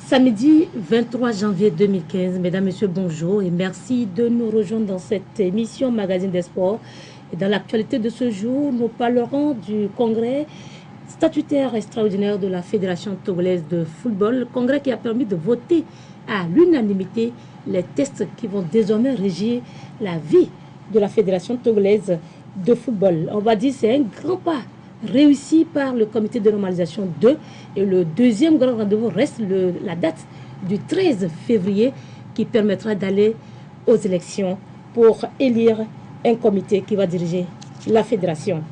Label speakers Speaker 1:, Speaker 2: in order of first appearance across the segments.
Speaker 1: Samedi 23 janvier 2015, mesdames, messieurs, bonjour et merci de nous rejoindre dans cette émission Magazine des Sports. Et dans l'actualité de ce jour, nous parlerons du congrès statutaire extraordinaire de la Fédération togolaise de football, le congrès qui a permis de voter à l'unanimité les tests qui vont désormais régir la vie de la Fédération togolaise de football. On va dire que c'est un grand pas réussi par le comité de normalisation 2 et le deuxième grand rendez-vous reste la date du 13 février qui permettra d'aller aux élections pour élire un comité qui va diriger la fédération.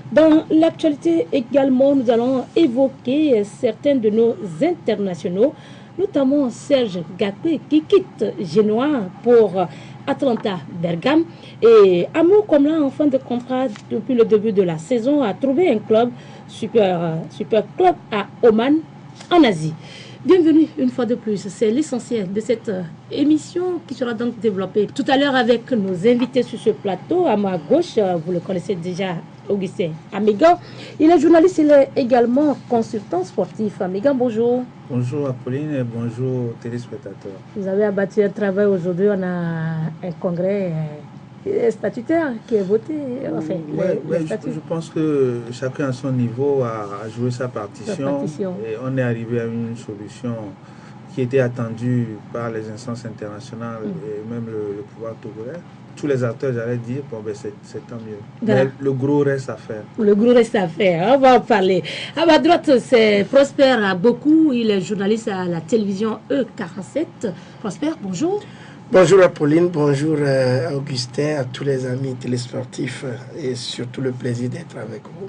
Speaker 1: Dans l'actualité également, nous allons évoquer certains de nos internationaux, notamment Serge Gnabry qui quitte Genoa pour Atalanta Bergame et Amou Komla en fin de contrat depuis le début de la saison a trouvé un club, super club à Oman en Asie. Bienvenue une fois de plus, c'est l'essentiel de cette émission qui sera donc développée tout à l'heure avec nos invités sur ce plateau. À ma gauche, vous le connaissez déjà, Augustin Amigan. Il est journaliste, il est également consultant sportif. Amigan, bonjour.
Speaker 2: Bonjour Apolline et bonjour téléspectateurs.
Speaker 1: Vous avez abattu un travail aujourd'hui, on a un congrès statutaire qui est voté. Enfin,
Speaker 2: je pense que chacun à son niveau a joué sa partition et on est arrivé à une solution qui était attendue par les instances internationales et même le pouvoir togolais. Tous les acteurs, j'allais dire, bon, ben c'est tant mieux. Mais le gros reste à faire. Le gros reste à faire, on va en parler. À ma droite, c'est Prosper Aboku, il est journaliste à la télévision E47. Prosper, bonjour.
Speaker 3: Bonjour Apolline, bonjour Augustin, à tous les amis télésportifs et surtout le plaisir d'être avec vous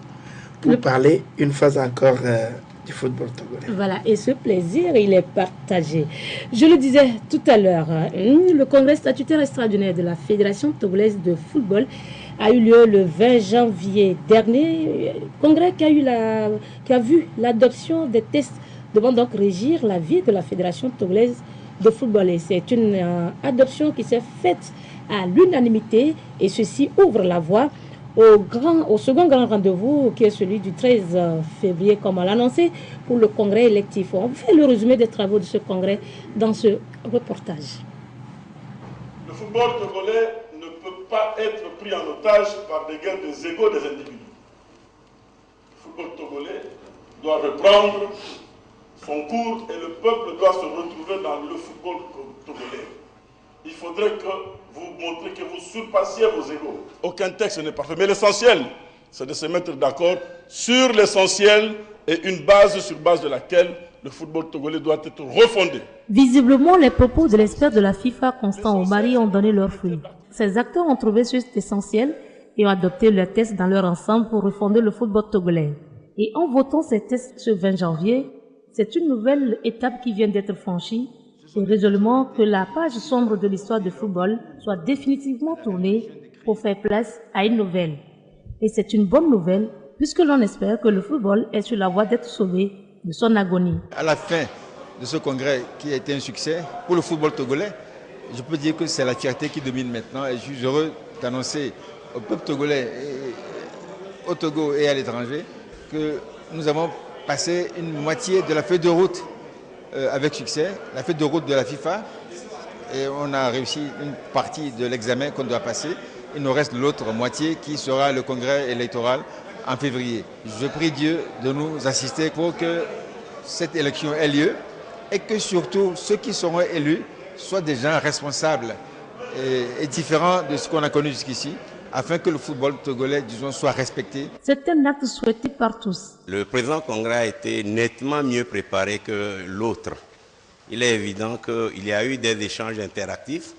Speaker 3: pour parler une fois encore du football togolais.
Speaker 1: Voilà, et ce plaisir, il est partagé. Je le disais tout à l'heure, le congrès statutaire extraordinaire de la Fédération togolaise de football a eu lieu le 20 janvier dernier. Congrès qui a vu l'adoption des tests devant donc régir la vie de la Fédération togolaise de football. Et c'est une adoption qui s'est faite à l'unanimité et ceci ouvre la voie au second grand rendez-vous qui est celui du 13 février comme on l'a annoncé pour le congrès électif. On fait le résumé des travaux de ce congrès dans ce reportage.
Speaker 4: Le football togolais ne peut pas être pris en otage par des guerres des égos des individus. Le football togolais doit reprendre son cours et le peuple doit se retrouver dans le football togolais. Il faudrait que vous montriez que vous surpassiez vos égos. Aucun texte n'est parfait, mais l'essentiel, c'est de se mettre d'accord sur l'essentiel et une base sur base de laquelle le football togolais doit être refondé.
Speaker 1: Visiblement, les propos de l'expert de la FIFA, Constant Omari, ont donné leurs fruits. Ces acteurs ont trouvé ce essentiel et ont adopté leurs tests dans leur ensemble pour refonder le football togolais. Et en votant ces tests ce 20 janvier, c'est une nouvelle étape qui vient d'être franchie et résolument que la page sombre de l'histoire du football soit définitivement tournée pour faire place à une nouvelle. Et c'est une bonne nouvelle puisque l'on espère que le football est sur la voie d'être sauvé de son agonie.
Speaker 5: À la fin de ce congrès qui a été un succès pour le football togolais, je peux dire que c'est la fierté qui domine maintenant et je suis heureux d'annoncer au peuple togolais, au Togo et à l'étranger que nous avons passé une moitié de la feuille de route avec succès, la feuille de route de la FIFA, et on a réussi une partie de l'examen qu'on doit passer. Il nous reste l'autre moitié qui sera le congrès électoral en février. Je prie Dieu de nous assister pour que cette élection ait lieu et que surtout ceux qui seront élus soient des gens responsables et différents de ce qu'on a connu jusqu'ici, afin que le football togolais, disons, soit respecté.
Speaker 1: C'est un acte souhaité par tous.
Speaker 6: Le présent congrès a été nettement mieux préparé que l'autre. Il est évident qu'il y a eu des échanges interactifs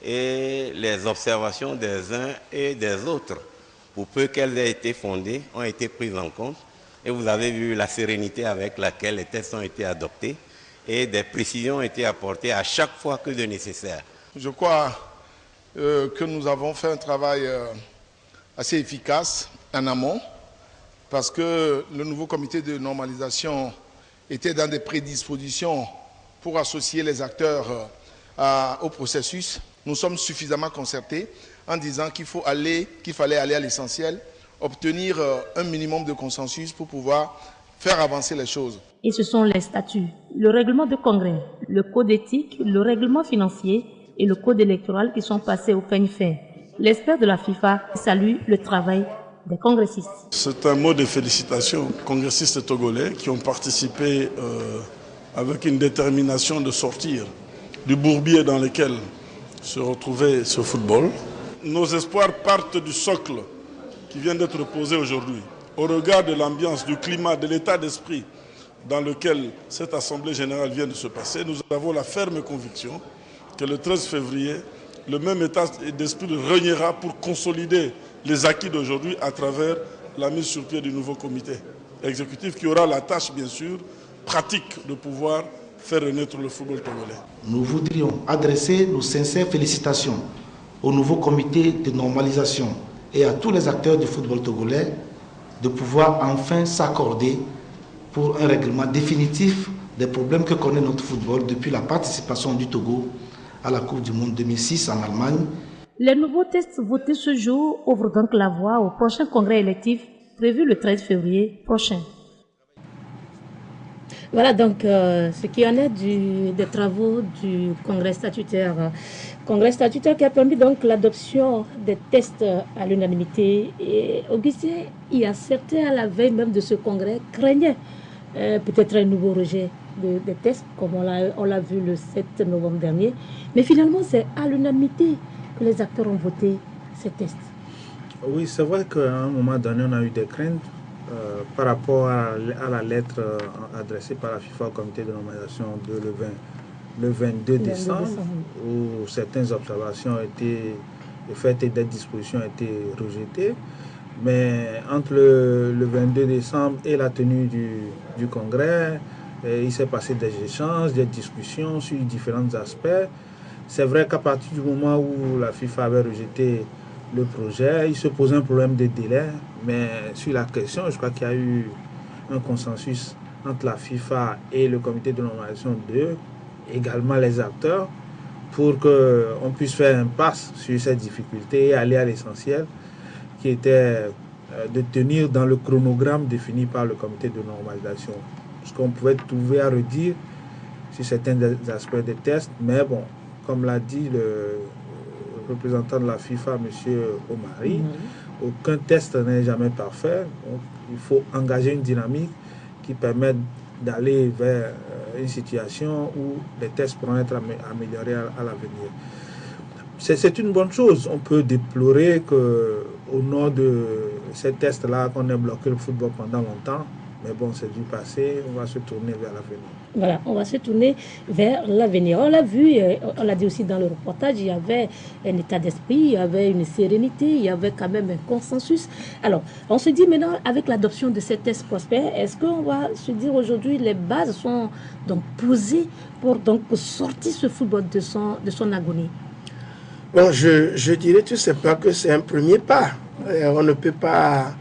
Speaker 6: et les observations des uns et des autres, pour peu qu'elles aient été fondées, ont été prises en compte. Et vous avez vu la sérénité avec laquelle les tests ont été adoptés et des précisions ont été apportées à chaque fois que de nécessaire.
Speaker 4: Je crois que nous avons fait un travail assez efficace en amont parce que le nouveau comité de normalisation était dans des prédispositions pour associer les acteurs au processus. Nous sommes suffisamment concertés en disant qu'il fallait aller à l'essentiel, obtenir un minimum de consensus pour pouvoir
Speaker 7: faire avancer les choses.
Speaker 1: Et ce sont les statuts, le règlement de congrès, le code éthique, le règlement financier et le code électoral qui sont passés au peigne fin. L'expert de la FIFA salue le travail des congressistes.
Speaker 4: C'est un mot de félicitations aux congressistes togolais qui ont participé avec une détermination de sortir du bourbier dans lequel se retrouvait ce football. Nos espoirs partent du socle qui vient d'être posé aujourd'hui. Au regard de l'ambiance, du climat, de l'état d'esprit dans lequel cette Assemblée générale vient de se passer, nous avons la ferme conviction que le 13 février, le même état d'esprit régnera pour consolider les acquis d'aujourd'hui à travers la mise sur pied du nouveau comité exécutif qui aura la tâche, bien sûr, pratique de pouvoir faire renaître le football togolais.
Speaker 8: Nous voudrions adresser nos sincères félicitations au nouveau comité de normalisation et à tous les acteurs du football togolais de pouvoir enfin s'accorder pour un règlement définitif des problèmes que connaît notre football depuis la participation du Togo à la Coupe du Monde 2006 en Allemagne.
Speaker 1: Les nouveaux tests votés ce jour ouvrent donc la voie au prochain congrès électif prévu le 13 février prochain. Voilà donc ce qui en est des travaux du congrès statutaire. Congrès statutaire qui a permis donc l'adoption des tests à l'unanimité. Et Augustin, il y a certains à la veille même de ce congrès craignaient peut-être un nouveau rejet des tests comme on l'a vu le 7 novembre dernier. Mais finalement, c'est à l'unanimité que les acteurs ont voté ces tests.
Speaker 2: Oui, c'est vrai qu'à un moment donné, on a eu des craintes par rapport à la lettre adressée par la FIFA au comité de normalisation le 22 décembre, où certaines observations ont été faites et des dispositions ont été rejetées. Mais entre le 22 décembre et la tenue du congrès, il s'est passé des échanges, des discussions sur différents aspects. C'est vrai qu'à partir du moment où la FIFA avait rejeté le projet, il se posait un problème de délai, mais sur la question, je crois qu'il y a eu un consensus entre la FIFA et le comité de normalisation 2, également les acteurs, pour qu'on puisse faire un pas sur ces difficultés et aller à l'essentiel, qui était de tenir dans le chronogramme défini par le comité de normalisation. Ce qu'on pouvait trouver à redire sur certains aspects des tests, mais bon, comme l'a dit le représentant de la FIFA, M. Omari, aucun test n'est jamais parfait. Donc, il faut engager une dynamique qui permette d'aller vers une situation où les tests pourront être améliorés à l'avenir. C'est une bonne chose. On peut déplorer qu'au nom de ces tests-là, qu'on ait bloqué le football pendant longtemps. Mais bon, c'est du passé, on va se tourner vers l'avenir.
Speaker 1: Voilà, on va se tourner vers l'avenir. On l'a vu, on l'a dit aussi dans le reportage, il y avait un état d'esprit, il y avait une sérénité, il y avait quand même un consensus. Alors, on se dit maintenant, avec l'adoption de ces tests prospères, est-ce qu'on va se dire aujourd'hui, les bases sont donc posées pour donc sortir ce football de son agonie?
Speaker 3: Bon, je dirais tout simplement que c'est un premier pas. On ne peut pas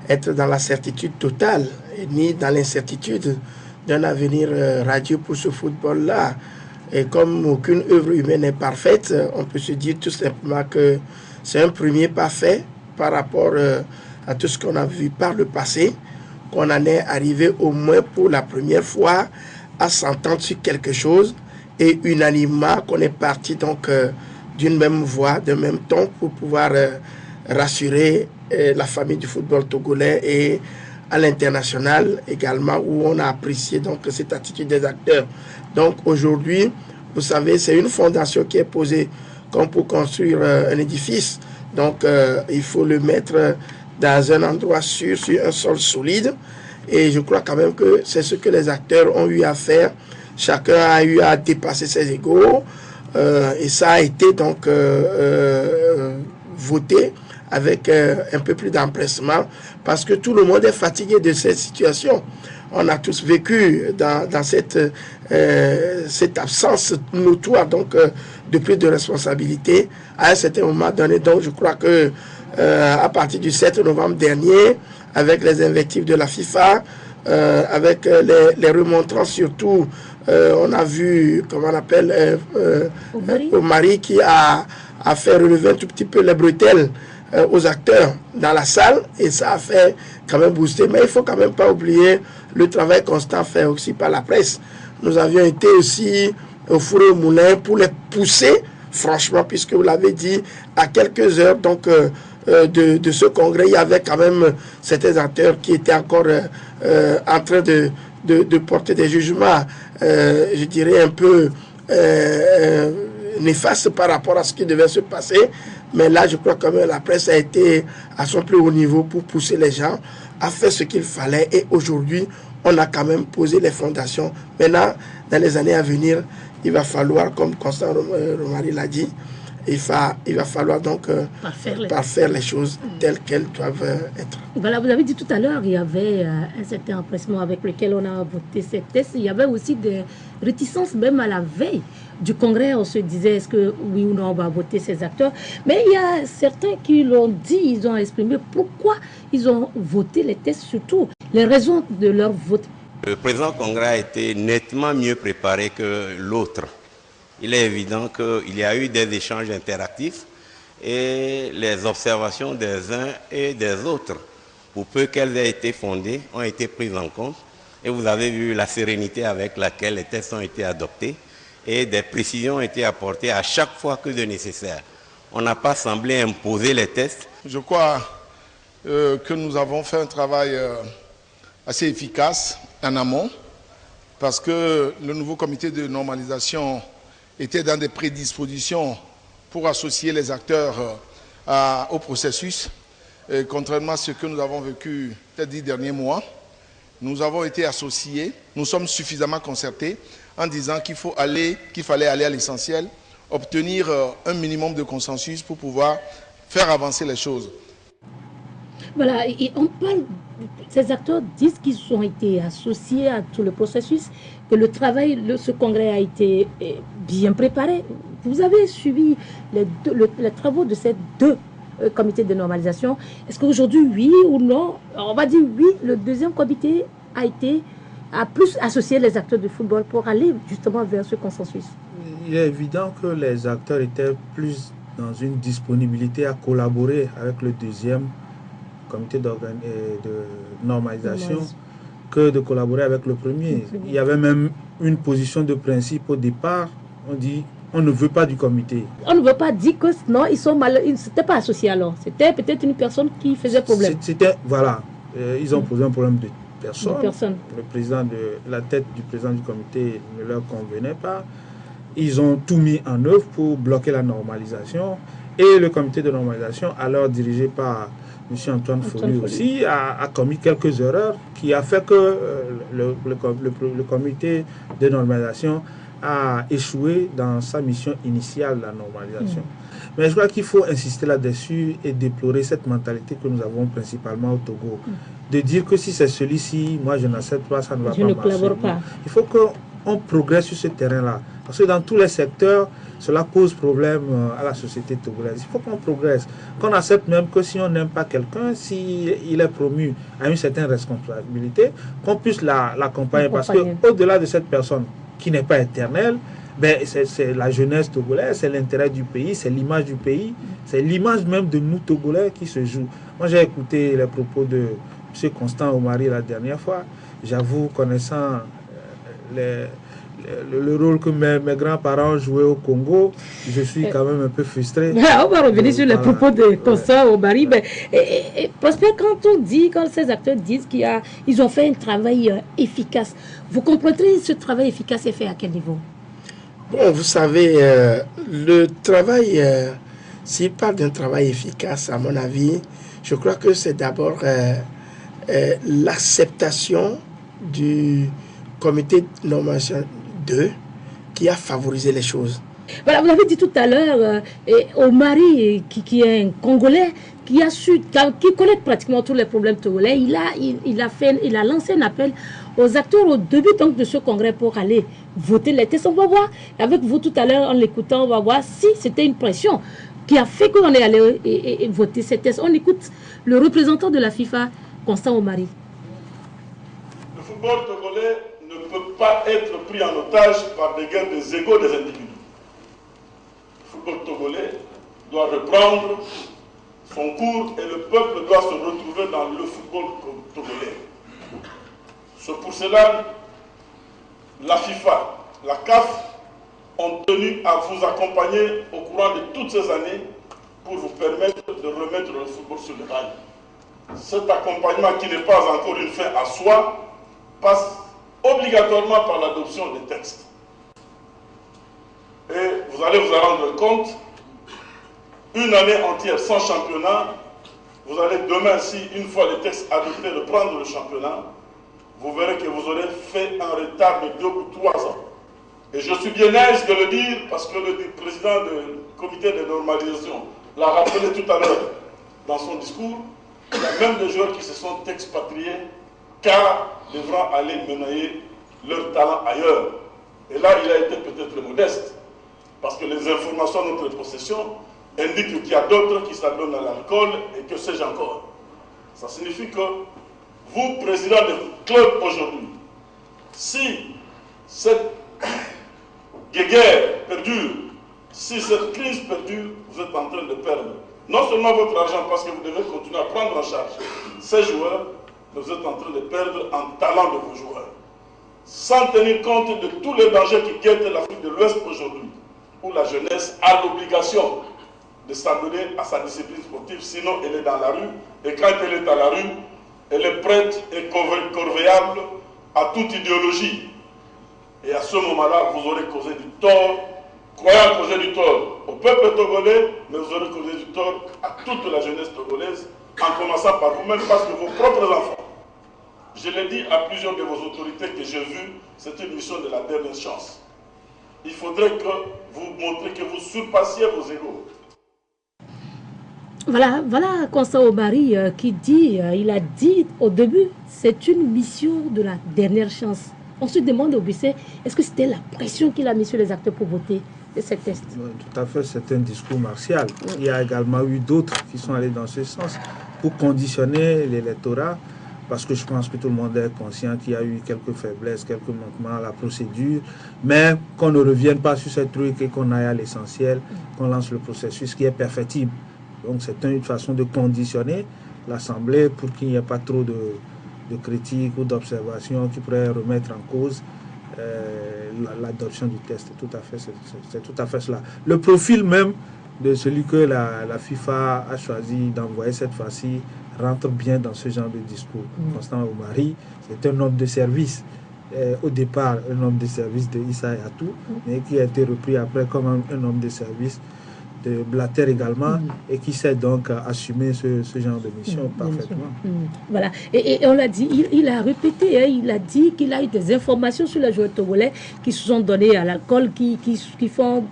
Speaker 3: être dans la certitude totale, ni dans l'incertitude d'un avenir radieux pour ce football-là. Et comme aucune œuvre humaine n'est parfaite, on peut se dire tout simplement que c'est un premier pas fait par rapport à tout ce qu'on a vu par le passé, qu'on en est arrivé au moins pour la première fois à s'entendre sur quelque chose et unanimement qu'on est parti donc d'une même voix, d'un même ton pour pouvoir rassurer la famille du football togolais et à l'international également, où on a apprécié donc cette attitude des acteurs. Donc aujourd'hui, vous savez, c'est une fondation qui est posée comme pour construire un édifice. Donc il faut le mettre dans un endroit sûr, sur un sol solide. Et je crois quand même que c'est ce que les acteurs ont eu à faire. Chacun a eu à dépasser ses égos. Et ça a été donc voté avec un peu plus d'empressement, parce que tout le monde est fatigué de cette situation. On a tous vécu dans cette absence notoire donc, de plus de responsabilité à un certain moment donné. Donc je crois que à partir du 7 novembre dernier, avec les invectives de la FIFA, avec les remontrances surtout, on a vu, comment on appelle, Omari qui a fait relever un tout petit peu les bretelles aux acteurs dans la salle et ça a fait quand même booster. Mais il ne faut quand même pas oublier le travail constant fait aussi par la presse. Nous avions été aussi au four et au moulin pour les pousser, franchement, puisque vous l'avez dit, à quelques heures donc, de ce congrès, il y avait quand même certains acteurs qui étaient encore en train de porter des jugements, je dirais, un peu néfastes par rapport à ce qui devait se passer. Mais là, je crois que la presse a été à son plus haut niveau pour pousser les gens à faire ce qu'il fallait. Et aujourd'hui, on a quand même posé les fondations. Maintenant, dans les années à venir, il va falloir, comme Constant Romary l'a dit, il va falloir donc parfaire les choses telles qu'elles doivent être.
Speaker 1: Voilà, vous avez dit tout à l'heure, il y avait un certain empressement avec lequel on a voté cette thèse. Il y avait aussi des réticences, même à la veille du congrès. On se disait, est-ce que oui ou non on va voter ces acteurs? Mais il y a certains qui l'ont dit, ils ont exprimé pourquoi ils ont voté les thèses, surtout les raisons de leur vote.
Speaker 6: Le présent congrès a été nettement mieux préparé que l'autre. Il est évident qu'il y a eu des échanges interactifs et les observations des uns et des autres, pour peu qu'elles aient été fondées, ont été prises en compte. Et vous avez vu la sérénité avec laquelle les tests ont été adoptés et des précisions ont été apportées à chaque fois que de nécessaire. On n'a pas semblé imposer les tests.
Speaker 7: Je crois que nous avons fait un travail assez efficace en amont parce que le nouveau comité de normalisation était dans des prédispositions pour associer les acteurs au processus. Et contrairement à ce que nous avons vécu les 10 derniers mois, nous avons été associés, nous sommes suffisamment concertés en disant qu'il fallait aller à l'essentiel, obtenir un minimum de consensus pour pouvoir faire avancer les choses.
Speaker 1: Voilà, et on parle, ces acteurs disent qu'ils ont été associés à tout le processus, que le travail de ce congrès a été bien préparé. Vous avez suivi les travaux de ces deux comités de normalisation. Est-ce qu'aujourd'hui, oui ou non, on va dire oui, le deuxième comité a plus associé les acteurs de football pour aller justement vers ce consensus?
Speaker 2: Il est évident que les acteurs étaient plus dans une disponibilité à collaborer avec le deuxième comité de normalisation que de collaborer avec le premier. Il y avait même une position de principe au départ. On dit on ne veut pas du comité.
Speaker 1: On ne veut pas dire que non, ils sont mal, ils ne s'étaient pas associés alors. C'était peut-être une personne qui faisait problème.
Speaker 2: Voilà, ils ont posé un problème de personne.
Speaker 1: Le
Speaker 2: président la tête du président du comité ne leur convenait pas. Ils ont tout mis en œuvre pour bloquer la normalisation. Et le comité de normalisation, alors dirigé par M. Antoine Folu aussi, a commis quelques erreurs qui a fait que le comité de normalisation a échoué dans sa mission initiale, la normalisation. Mais je crois qu'il faut insister là-dessus et déplorer cette mentalité que nous avons principalement au Togo. De dire que si c'est celui-ci, moi je n'accepte pas, ça ne va pas marcher.
Speaker 1: Collabore pas.
Speaker 2: Il faut qu'on progresse sur ce terrain-là. Parce que dans tous les secteurs, cela pose problème à la société togolaise. Il faut qu'on progresse. Qu'on accepte même que si on n'aime pas quelqu'un, s'il est promu à une certaine responsabilité, qu'on puisse l'accompagner. Parce qu'au-delà de cette personne qui n'est pas éternelle, ben, c'est la jeunesse togolaise, c'est l'intérêt du pays, c'est l'image du pays, c'est l'image même de nous Togolais qui se joue. Moi, j'ai écouté les propos de M. Constant Romary la dernière fois. J'avoue, connaissant le rôle que mes grands-parents jouaient au Congo, je suis quand même un peu frustré.
Speaker 1: On va revenir sur les propos de Constant Romary. Parce que quand ces acteurs disent qu'ils ont fait un travail efficace, vous comprendrez ce travail efficace est fait à quel niveau?
Speaker 3: Bon, vous savez, le travail, s'il parle d'un travail efficace, à mon avis, je crois que c'est d'abord l'acceptation du comité de normalisation 2 qui a favorisé les choses.
Speaker 1: Voilà, vous l'avez dit tout à l'heure, Romary, qui est un Congolais, qui connaît pratiquement tous les problèmes togolais, il a lancé un appel aux acteurs au début donc, de ce congrès pour aller voter les tests. On va voir, avec vous tout à l'heure, en l'écoutant, on va voir si c'était une pression qui a fait qu'on est allé et voter ces tests. On écoute le représentant de la FIFA, Constant Romary.
Speaker 4: Le football togolais ne peut pas être pris en otage par des guerres des égos des individus. Le football togolais doit reprendre son cours et le peuple doit se retrouver dans le football togolais. C'est pour cela la FIFA, la CAF ont tenu à vous accompagner au courant de toutes ces années pour vous permettre de remettre le football sur le rail. Cet accompagnement qui n'est pas encore une fin à soi passe obligatoirement par l'adoption des textes. Et vous allez vous en rendre compte, une année entière sans championnat, vous allez demain, si une fois les textes adoptés, reprendre le championnat, vous verrez que vous aurez fait un retard de 2 ou 3 ans. Et je suis bien aise de le dire parce que le président du comité de normalisation l'a rappelé tout à l'heure dans son discours. Il y a même des joueurs qui se sont expatriés car devront aller mener leur talent ailleurs. Et là, il a été peut-être modeste parce que les informations de notre possession indiquent qu'il y a d'autres qui s'adonnent à l'alcool et que sais-je encore. Ça signifie que vous, président du club aujourd'hui, si cette guerre perdure, si cette crise perdure, vous êtes en train de perdre non seulement votre argent parce que vous devez continuer à prendre en charge ces joueurs, mais vous êtes en train de perdre en talent de vos joueurs. Sans tenir compte de tous les dangers qui guettent l'Afrique de l'Ouest aujourd'hui, où la jeunesse a l'obligation de s'adonner à sa discipline sportive, sinon elle est dans la rue, et quand elle est à la rue, elle est prête et corvéable à toute idéologie. Et à ce moment-là, vous aurez causé du tort, croyant causer du tort au peuple togolais, mais vous aurez causé du tort à toute la jeunesse togolaise, en commençant par vous-même, parce que vos propres enfants. Je l'ai dit à plusieurs de vos autorités que j'ai vues, c'est une mission de la dernière chance. Il faudrait que vous montriez que vous surpassiez vos égaux.
Speaker 1: Voilà Constant Omari qui dit, il a dit au début, c'est une mission de la dernière chance. On se demande au Busset, est-ce que c'était la pression qu'il a mise sur les acteurs pour voter ces tests?
Speaker 2: Tout à fait, c'est un discours martial. Il y a également eu d'autres qui sont allés dans ce sens pour conditionner l'électorat, parce que je pense que tout le monde est conscient qu'il y a eu quelques faiblesses, quelques manquements à la procédure, mais qu'on ne revienne pas sur ces trucs et qu'on aille à l'essentiel, qu'on lance le processus qui est perfectible. Donc c'est une façon de conditionner l'Assemblée pour qu'il n'y ait pas trop de critiques ou d'observations qui pourraient remettre en cause l'adoption du test. C'est tout à fait cela. Le profil même de celui que la FIFA a choisi d'envoyer cette fois-ci rentre bien dans ce genre de discours. Constant Omari, c'est un homme de service. Au départ, un homme de service de Issa Yatou, mais qui a été repris après comme un homme de service de Blatter également, et qui sait donc assumer ce genre de mission parfaitement.
Speaker 1: Voilà, et on l'a dit, il a répété, hein, il a dit qu'il a eu des informations sur les joueurs togolais qui se sont donnés à l'alcool, qui font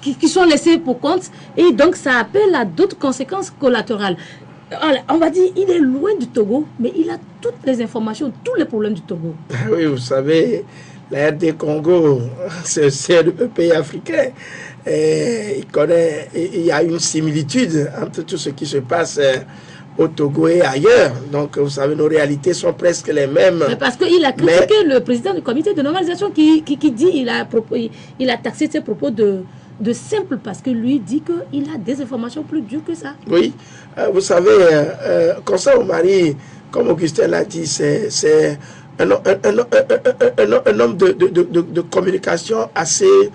Speaker 1: qui sont laissés pour compte, et donc ça appelle à d'autres conséquences collatérales. Alors, on va dire, il est loin du Togo, mais il a toutes les informations, tous les problèmes du Togo.
Speaker 3: Oui, vous savez, la RD Congo, c'est le pays africain. Et il y a une similitude entre tout ce qui se passe au Togo et ailleurs. Donc, vous savez, nos réalités sont presque les mêmes.
Speaker 1: Mais parce qu'il a critiqué le président du comité de normalisation qui dit, il a taxé ses propos de simple, parce que lui dit qu'il a des informations plus dures que ça.
Speaker 3: Oui, vous savez, Constant Omari, comme Augustin l'a dit, c'est un homme de communication assez,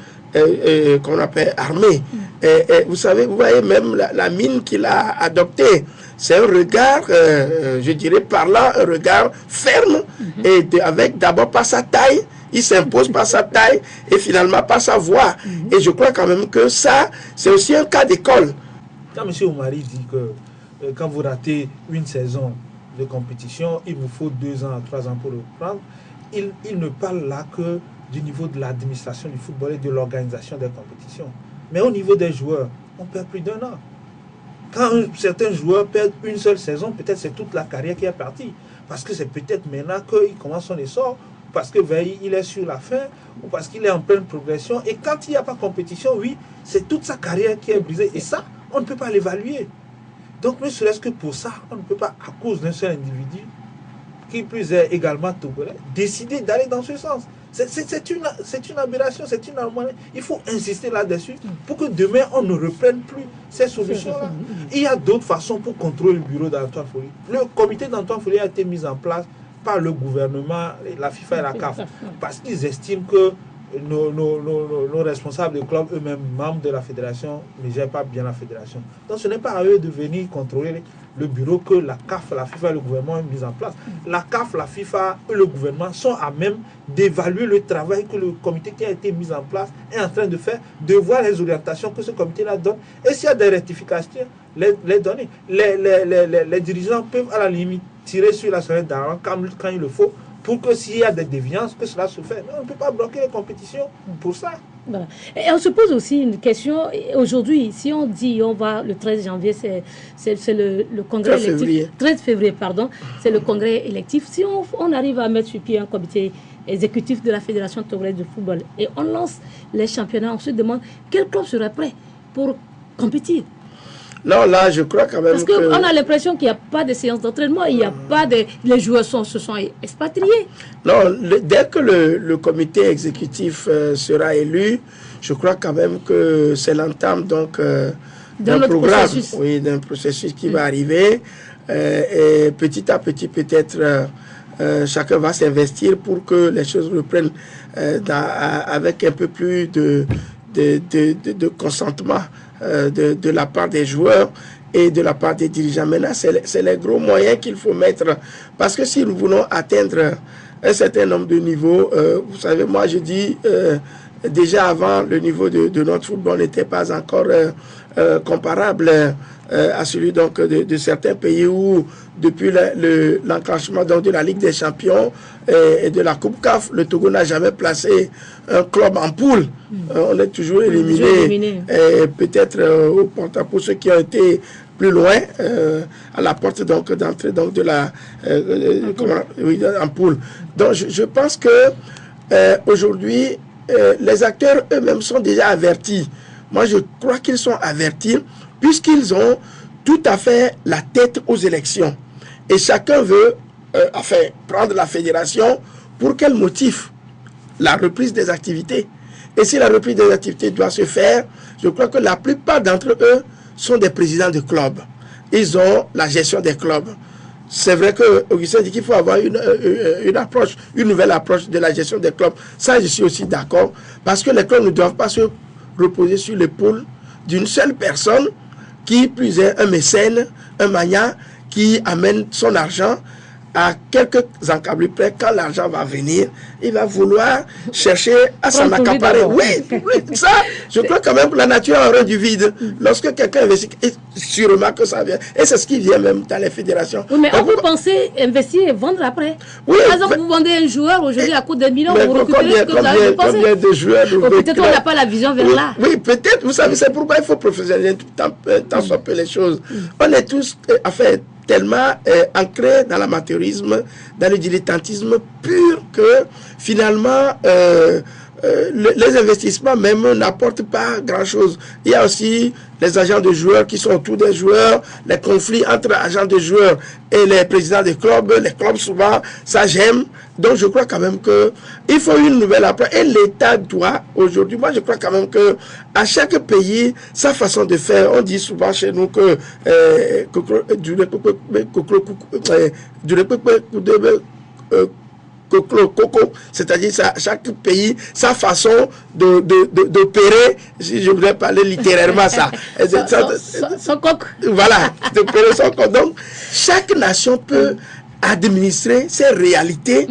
Speaker 3: qu'on appelle armé. Et vous savez, vous voyez même la mine qu'il a adoptée. C'est un regard, je dirais parlant, un regard ferme, et avec d'abord par sa taille. Il s'impose par sa taille et finalement par sa voix. Et je crois quand même que ça, c'est aussi un cas d'école.
Speaker 2: Quand M. Omari dit que quand vous ratez une saison de compétition, il vous faut 2 ans à 3 ans pour reprendre, il ne parle là que du niveau de l'administration du football et de l'organisation des compétitions. Mais au niveau des joueurs, on perd plus d'1 an. Quand certains joueurs perdent une seule saison, peut-être c'est toute la carrière qui est partie. Parce que c'est peut-être maintenant qu'il commence son essor, parce qu'il est sur la fin, ou parce qu'il est en pleine progression. Et quand il n'y a pas compétition, oui, c'est toute sa carrière qui est brisée. Et ça, on ne peut pas l'évaluer. Donc, ne serait-ce que pour ça, on ne peut pas, à cause d'un seul individu, qui plus est également togolais, décider d'aller dans ce sens. C'est une aberration, c'est une harmonie. Il faut insister là-dessus pour que demain, on ne reprenne plus ces solutions-là. Il y a d'autres façons pour contrôler le bureau d'Antoine Foli. Le comité d'Antoine Foli a été mis en place par le gouvernement, la FIFA et la CAF, parce qu'ils estiment que nos responsables de club, eux-mêmes membres de la fédération, ne gèrent pas bien la fédération. Donc ce n'est pas à eux de venir contrôler le bureau que la CAF, la FIFA et le gouvernement ont mis en place. La CAF, la FIFA et le gouvernement sont à même d'évaluer le travail que le comité qui a été mis en place est en train de faire, de voir les orientations que ce comité-là donne. Et s'il y a des rectifications, les donner. Les dirigeants peuvent à la limite tirer sur la sonnette d'alarme quand il le faut, pour que s'il y a des déviances, que cela se fait. Mais on ne peut pas bloquer les compétitions pour ça.
Speaker 1: Voilà. Et on se pose aussi une question. Aujourd'hui, si on dit on va le 13 janvier, c'est le congrès électif. 13 février, pardon. C'est le congrès électif. Si on arrive à mettre sur pied un comité exécutif de la Fédération togolaise de football et on lance les championnats, on se demande quel club serait prêt pour compétir.
Speaker 3: Non, là, je crois quand même
Speaker 1: parce qu'on a l'impression qu'il n'y a pas de séance d'entraînement, il n'y a pas de... Les joueurs se sont expatriés.
Speaker 3: Non, dès que le comité exécutif sera élu, je crois quand même que c'est l'entame donc d'un programme, d'un processus qui va arriver. Et petit à petit, peut-être, chacun va s'investir pour que les choses reprennent avec un peu plus de consentement de la part des joueurs et de la part des dirigeants. Maintenant, c'est les gros moyens qu'il faut mettre. Parce que si nous voulons atteindre un certain nombre de niveaux, vous savez, moi je dis, déjà avant, le niveau de notre football n'était pas encore comparable à celui donc, de certains pays où, depuis l'enclenchement de la Ligue des Champions et de la Coupe CAF, le Togo n'a jamais placé un club en poule. On est toujours éliminé. Et peut-être au porte-à-pour ceux qui ont été plus loin, à la porte d'entrée de la en poule. Donc je pense que aujourd'hui, les acteurs eux-mêmes sont déjà avertis. Moi, je crois qu'ils sont avertis puisqu'ils ont tout à fait la tête aux élections. Et chacun veut prendre la fédération pour quel motif? La reprise des activités. Et si la reprise des activités doit se faire, je crois que la plupart d'entre eux sont des présidents de clubs. Ils ont la gestion des clubs. C'est vrai que Augustin dit qu'il faut avoir une nouvelle approche de la gestion des clubs. Ça, je suis aussi d'accord. Parce que les clubs ne doivent pas se reposer sur l'épaule d'une seule personne qui plus est un mécène, un magnat qui amène son argent à quelques encablures près. Quand l'argent va venir, il va vouloir chercher à s'en accaparer. Oui, ça, je crois quand même que la nature a horreur du vide. Lorsque quelqu'un investit, et sûrement que ça vient. Et c'est ce qui vient même dans les fédérations.
Speaker 1: Oui, mais on peut penser investir et vendre après.
Speaker 3: Oui,
Speaker 1: par exemple, vous vendez un joueur aujourd'hui à coût de millions, vous récupérez ce que vous avez dépensé.
Speaker 3: Combien de joueurs
Speaker 1: peut-être on n'a pas la vision vers là.
Speaker 3: Oui, peut-être. Vous savez, c'est pourquoi il faut professionnaliser tant soit peu les choses. On est tous, tellement ancré dans l'amateurisme, dans le dilettantisme pur que finalement les investissements même n'apportent pas grand-chose. Il y a aussi les agents de joueurs qui sont autour des joueurs, les conflits entre agents de joueurs et les présidents des clubs. Les clubs souvent, ça j'aime. Donc je crois quand même qu'il faut une nouvelle approche. Et l'État doit, aujourd'hui, moi je crois quand même que à chaque pays, sa façon de faire, on dit souvent chez nous que c'est-à-dire chaque pays, sa façon d'opérer, si je voulais parler littérairement ça.
Speaker 1: Son coq.
Speaker 3: Voilà, d'opérer son coq. Donc, chaque nation peut administrer ses réalités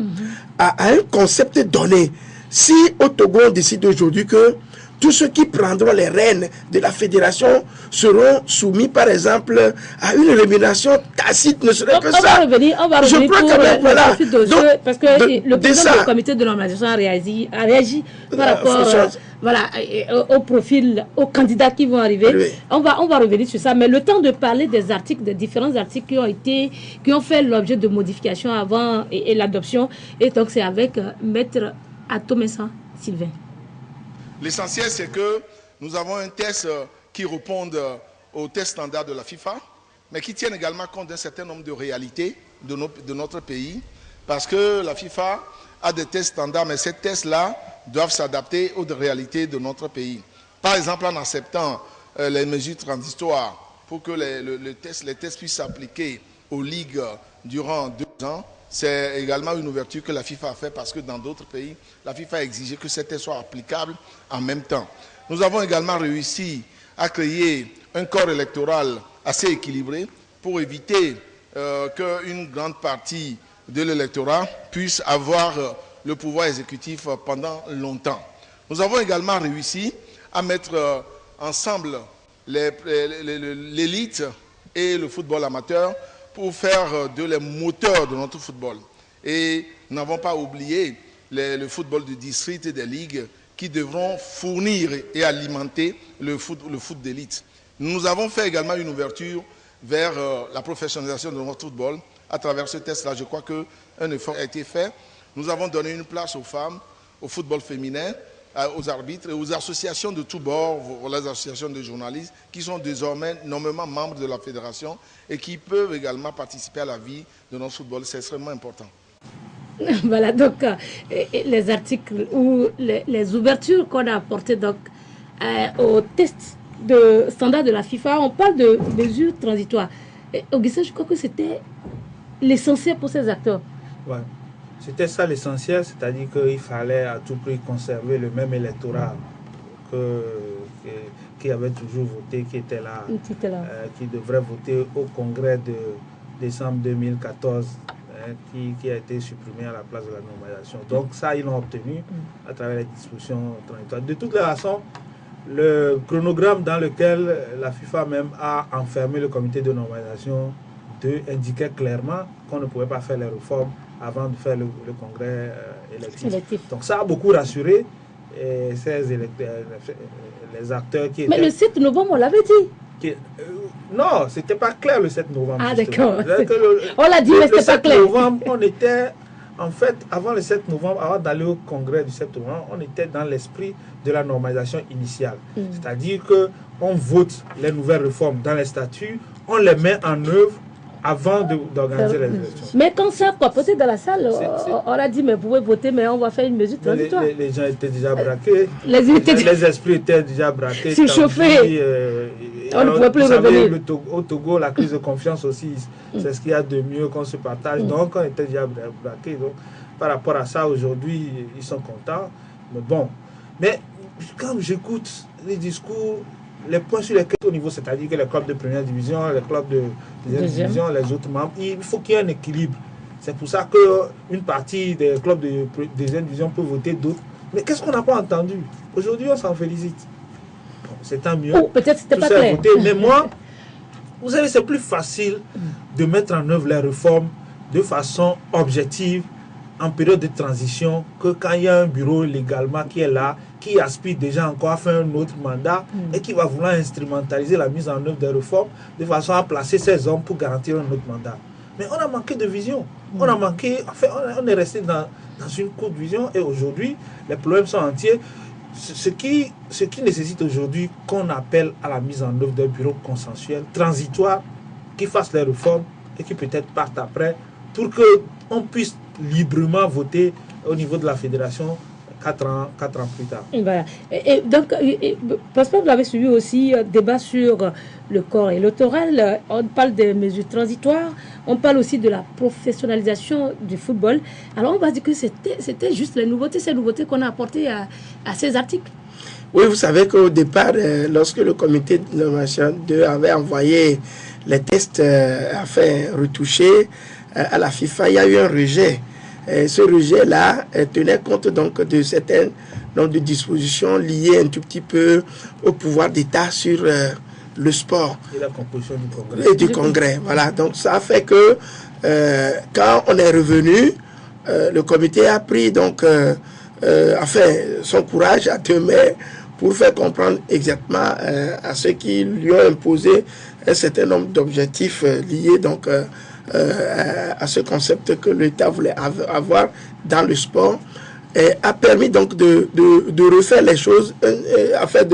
Speaker 3: à un concept donné. Si au Togo, on décide aujourd'hui que tous ceux qui prendront les rênes de la fédération seront soumis, par exemple, à une rémunération tacite, ne serait que ça.
Speaker 1: On va revenir
Speaker 3: je crois quand même, voilà.
Speaker 1: Donc, parce que le président du comité de normalisation a réagi par rapport au profil, aux candidats qui vont arriver. Oui. On va revenir sur ça, mais le temps de parler des articles, des différents articles qui ont fait l'objet de modifications avant et l'adoption. Et donc, c'est avec Maître Atomessa Sylvain.
Speaker 7: L'essentiel, c'est que nous avons un test qui réponde aux tests standards de la FIFA, mais qui tienne également compte d'un certain nombre de réalités de notre pays. Parce que la FIFA a des tests standards, mais ces tests-là doivent s'adapter aux réalités de notre pays. Par exemple, en acceptant les mesures transitoires pour que les tests puissent s'appliquer aux ligues durant 2 ans, c'est également une ouverture que la FIFA a fait parce que dans d'autres pays, la FIFA a exigé que ces tests soient applicables en même temps. Nous avons également réussi à créer un corps électoral assez équilibré pour éviter qu'une grande partie de l'électorat puisse avoir le pouvoir exécutif pendant longtemps. Nous avons également réussi à mettre ensemble l'élite et le football amateur pour faire les moteurs de notre football. Et nous n'avons pas oublié le football de district et des ligues qui devront fournir et alimenter le foot d'élite. Nous avons fait également une ouverture vers la professionnalisation de notre football. À travers ce test-là, je crois qu'un effort a été fait. Nous avons donné une place aux femmes, au football féminin, aux arbitres et aux associations de tous bords, les associations de journalistes, qui sont désormais nommément membres de la fédération et qui peuvent également participer à la vie de notre football. C'est extrêmement important.
Speaker 1: Voilà, donc les articles ou les ouvertures qu'on a apportées donc, au test de standard de la FIFA, on parle de mesures transitoires. Augustin, je crois que c'était l'essentiel pour ces acteurs.
Speaker 2: Ouais. C'était ça l'essentiel, c'est-à-dire qu'il fallait à tout prix conserver le même électorat qui avait toujours voté, qui était là, qui devrait voter au congrès de décembre 2014, qui a été supprimé à la place de la normalisation. Donc ça, ils l'ont obtenu à travers les dispositions transitoires. De toutes les façons, le chronogramme dans lequel la FIFA même a enfermé le comité de normalisation indiquait clairement qu'on ne pouvait pas faire les réformes avant de faire le congrès électif. Donc ça a beaucoup rassuré les acteurs qui étaient...
Speaker 1: Mais le 7 novembre, on l'avait dit.
Speaker 2: Non, c'était pas clair le 7 novembre.
Speaker 1: Ah d'accord. On l'a dit, mais c'était pas clair.
Speaker 2: Le 7 novembre, on était... En fait, avant le 7 novembre, avant d'aller au congrès du 7 novembre, on était dans l'esprit de la normalisation initiale. C'est-à-dire qu'on vote les nouvelles réformes dans les statuts, on les met en œuvre avant d'organiser les élections.
Speaker 1: Mais quand ça a papoté dans la salle, on a dit, mais vous pouvez voter, mais on va faire une mesure transitoire.
Speaker 2: Les gens étaient déjà braqués,
Speaker 1: les
Speaker 2: esprits étaient déjà braqués.
Speaker 1: Surchauffés. On ne pouvait plus revenir.
Speaker 2: Au Togo, la crise de confiance aussi, c'est ce qu'il y a de mieux qu'on se partage. Donc, on était déjà braqués. Donc, par rapport à ça, aujourd'hui, ils sont contents. Mais bon, quand j'écoute les discours, les points sur lesquels au niveau, c'est-à-dire que les clubs de première division, les clubs de deuxième division, les autres membres, il faut qu'il y ait un équilibre. C'est pour ça qu'une partie des clubs de deuxième division peut voter d'autres. Mais qu'est-ce qu'on n'a pas entendu? Aujourd'hui, on s'en félicite. Bon, c'est tant mieux.
Speaker 1: Peut-être c'était pas clair.
Speaker 2: Mais moi, vous savez, c'est plus facile de mettre en œuvre les réformes de façon objective en période de transition que quand il y a un bureau légalement qui est là, qui aspire déjà encore à faire un autre mandat et qui va vouloir instrumentaliser la mise en œuvre des réformes de façon à placer ces hommes pour garantir un autre mandat. Mais on a manqué de vision. On a manqué, enfin, on est resté dans une courte vision et aujourd'hui, les problèmes sont entiers. Ce qui nécessite aujourd'hui qu'on appelle à la mise en œuvre d'un bureau consensuel, transitoire, qui fasse les réformes et qui peut-être parte après pour qu'on puisse librement voter au niveau de la fédération 4 ans plus tard.
Speaker 1: Voilà. Et donc, Prosper, vous avez suivi aussi débat sur le corps électoral. On parle des mesures transitoires. On parle aussi de la professionnalisation du football. Alors, on va dire que c'était juste les nouveautés, ces nouveautés qu'on a apportées à ces articles.
Speaker 3: Oui, vous savez qu'au départ, lorsque le comité de nomination 2 avait envoyé les tests retouchés à la FIFA, il y a eu un rejet. Et ce rejet-là tenait compte donc de certaines de dispositions liées un tout petit peu au pouvoir d'État sur le sport.
Speaker 2: Et la composition du congrès.
Speaker 3: Et du congrès, voilà. Donc ça a fait que quand on est revenu, le comité a pris donc son courage à 2 mains pour faire comprendre exactement à ceux qui lui ont imposé un certain nombre d'objectifs liés donc à ce concept que l'État voulait avoir dans le sport, et a permis donc de refaire les choses afin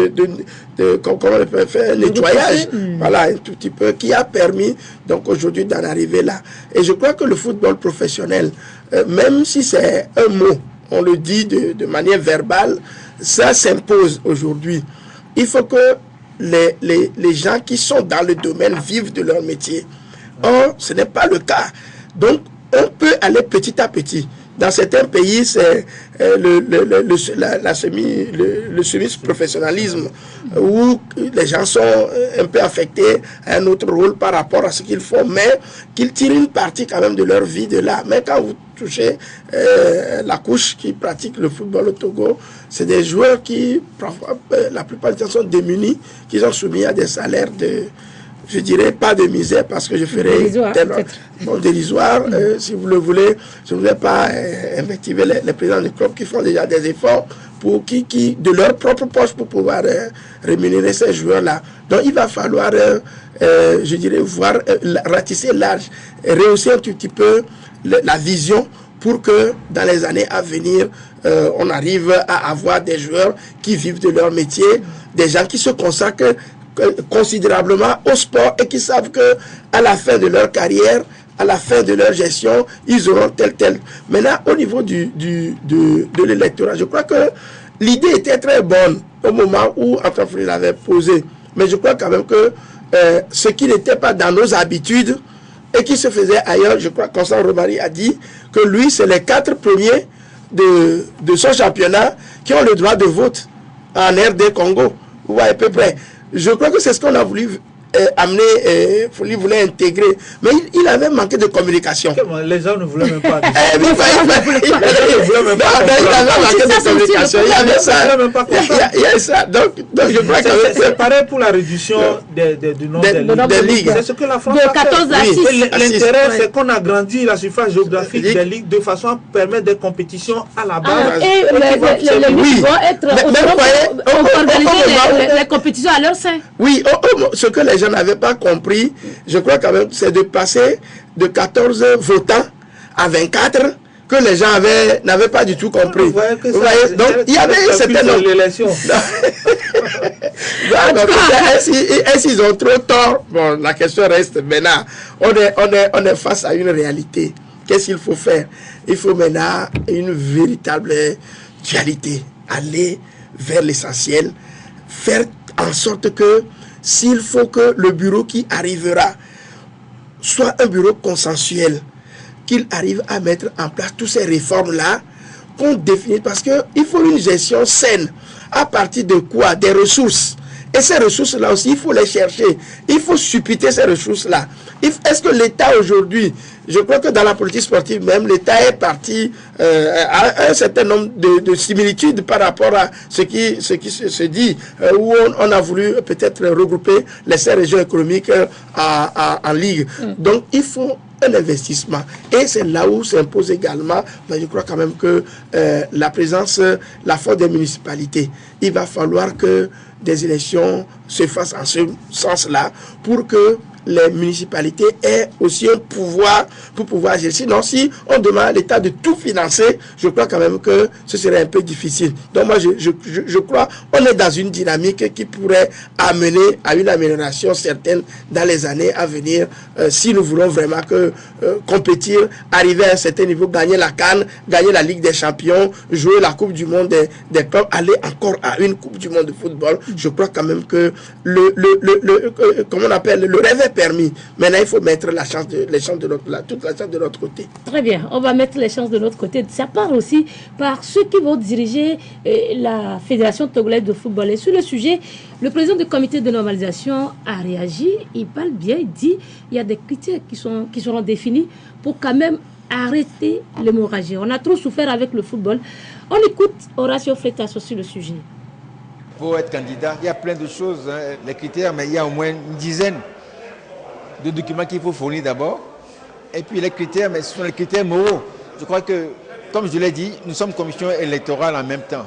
Speaker 3: comment on peut faire un nettoyage, voilà, un tout petit peu, qui a permis donc aujourd'hui d'en arriver là. Et je crois que le football professionnel même si c'est un mot, on le dit de manière verbale, ça s'impose aujourd'hui. Il faut que les gens qui sont dans le domaine vivent de leur métier. Or, ce n'est pas le cas. Donc, on peut aller petit à petit. Dans certains pays, c'est le semi-professionnalisme où les gens sont un peu affectés à un autre rôle par rapport à ce qu'ils font, mais qu'ils tirent une partie quand même de leur vie de là. Mais quand vous touchez la couche qui pratique le football au Togo, c'est des joueurs qui, la plupart du temps, sont démunis, qui sont soumis à des salaires de... Je dirais pas de misère parce que je ferai dérisoire. Si vous le voulez, je ne voulais pas invectiver les présidents du club qui font déjà des efforts pour qui de leur propre poche pour pouvoir rémunérer ces joueurs-là. Donc il va falloir, je dirais, voir ratisser large, rehausser un tout petit peu la vision pour que dans les années à venir, on arrive à avoir des joueurs qui vivent de leur métier, des gens qui se consacrent considérablement au sport et qui savent que à la fin de leur carrière, à la fin de leur gestion, ils auront tel. Maintenant, au niveau de l'électorat, je crois que l'idée était très bonne au moment où Antoine l'avait posé. Mais je crois quand même que ce qui n'était pas dans nos habitudes et qui se faisait ailleurs, je crois que Constant Romary a dit que lui, c'est les 4 premiers de son championnat qui ont le droit de vote en RD Congo. Vous voyez à peu près. Je crois que c'est ce qu'on a voulu amener, il voulait intégrer. Mais il avait manqué de communication.
Speaker 2: Les gens ne voulaient même pas.
Speaker 3: Il avait manqué de communication. Il y avait ça. Il y a ça. Donc je crois que
Speaker 2: c'est pareil pour la réduction du nombre
Speaker 3: des ligues.
Speaker 2: C'est ce que la France
Speaker 1: a fait. 14 à 6.
Speaker 2: L'intérêt, c'est qu'on agrandit la surface géographique des ligues de façon à permettre des compétitions à la base.
Speaker 1: Et les ligues vont organiser les compétitions à leur sein.
Speaker 3: Oui, ce que les gens n'avaient pas compris, je crois quand même, c'est de passer de 14 votants à 24 que les gens n'avaient pas du tout compris. Vous voyez, donc il y avait un certain nombre. Est-ce qu'ils ont trop tort? Bon, la question reste maintenant. On est face à une réalité. Qu'est-ce qu'il faut faire? Il faut maintenant une véritable dualité. Aller vers l'essentiel. Faire en sorte que s'il faut que le bureau qui arrivera soit un bureau consensuel, qu'il arrive à mettre en place toutes ces réformes-là, qu'on définisse, parce qu'il faut une gestion saine. À partir de quoi? Des ressources. Et ces ressources-là aussi, il faut les chercher. Il faut supputer ces ressources-là. Est-ce que l'État aujourd'hui, je crois que dans la politique sportive même, l'État est parti à un certain nombre de similitudes par rapport à ce qui se dit, où on a voulu peut-être regrouper les 5 régions économiques en ligue. Donc il faut un investissement. Et c'est là où s'impose également, mais je crois quand même que la présence, la force des municipalités, il va falloir que des élections se fassent en ce sens-là pour que les municipalités aient aussi un pouvoir pour pouvoir agir. Sinon, si on demande à l'État de tout financer, je crois quand même que ce serait un peu difficile. Donc moi, je crois qu'on est dans une dynamique qui pourrait amener à une amélioration certaine dans les années à venir, si nous voulons vraiment compétir, arriver à un certain niveau, gagner la CAN, gagner la Ligue des Champions, jouer la Coupe du Monde des clubs, aller encore à une Coupe du Monde de football. Je crois quand même que comment on appelle, le rêve est permis. Maintenant, il faut mettre toute la chance de notre côté.
Speaker 1: Très bien, on va mettre les chances de notre côté. Ça part aussi par ceux qui vont diriger la Fédération togolaise de football. Et sur le sujet, le président du comité de normalisation a réagi. Il parle bien, il dit il y a des critères qui seront définis pour quand même arrêter l'hémorragie. On a trop souffert avec le football. On écoute Horacio Freitas sur le sujet.
Speaker 5: Pour être candidat, il y a plein de choses, hein, les critères, mais il y a au moins une dizaine de documents qu'il faut fournir d'abord. Et puis les critères, mais ce sont les critères moraux. Je crois que, comme je l'ai dit, nous sommes commission électorale en même temps.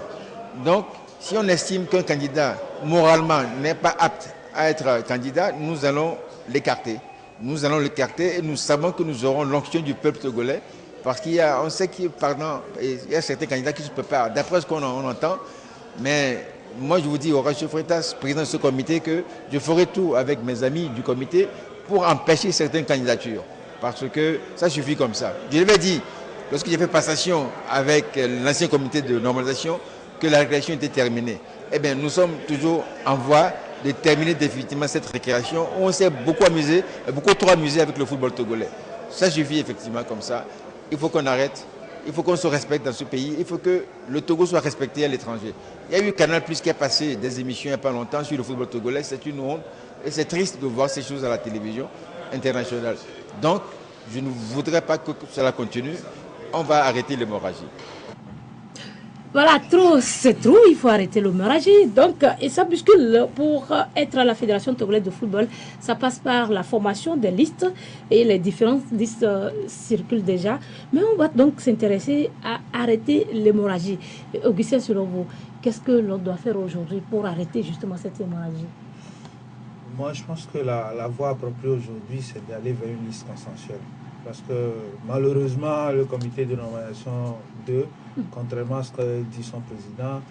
Speaker 5: Donc, si on estime qu'un candidat, moralement, n'est pas apte à être candidat, nous allons l'écarter. Nous allons l'écarter et nous savons que nous aurons l'onction du peuple togolais. Parce on sait qu'il y a certains candidats qui se préparent, d'après ce qu'on entend. Mais moi, je vous dis, Horacio Freitas, président de ce comité, que je ferai tout avec mes amis du comité pour empêcher certaines candidatures. Parce que ça suffit comme ça. Je l'avais dit, lorsque j'ai fait passation avec l'ancien comité de normalisation, que la récréation était terminée. Eh bien, nous sommes toujours en voie de terminer définitivement cette récréation. On s'est beaucoup amusé, beaucoup trop amusé avec le football togolais. Ça suffit effectivement comme ça. Il faut qu'on arrête. Il faut qu'on se respecte dans ce pays. Il faut que le Togo soit respecté à l'étranger. Il y a eu Canal+ qui a passé des émissions il n'y a pas longtemps sur le football togolais. C'est une honte. Et c'est triste de voir ces choses à la télévision internationale. Donc, je ne voudrais pas que cela continue. On va arrêter l'hémorragie.
Speaker 1: Voilà, trop, c'est trop, il faut arrêter l'hémorragie. Donc, et ça bouscule. Pour être à la Fédération togolaise de football, ça passe par la formation des listes et les différentes listes circulent déjà. Mais on va donc s'intéresser à arrêter l'hémorragie. Augustin, selon vous, qu'est-ce que l'on doit faire aujourd'hui pour arrêter justement cette hémorragie?
Speaker 2: Moi, je pense que la voie appropriée aujourd'hui, c'est d'aller vers une liste consensuelle. Parce que malheureusement, le comité de normalisation 2, contrairement à ce que dit son président,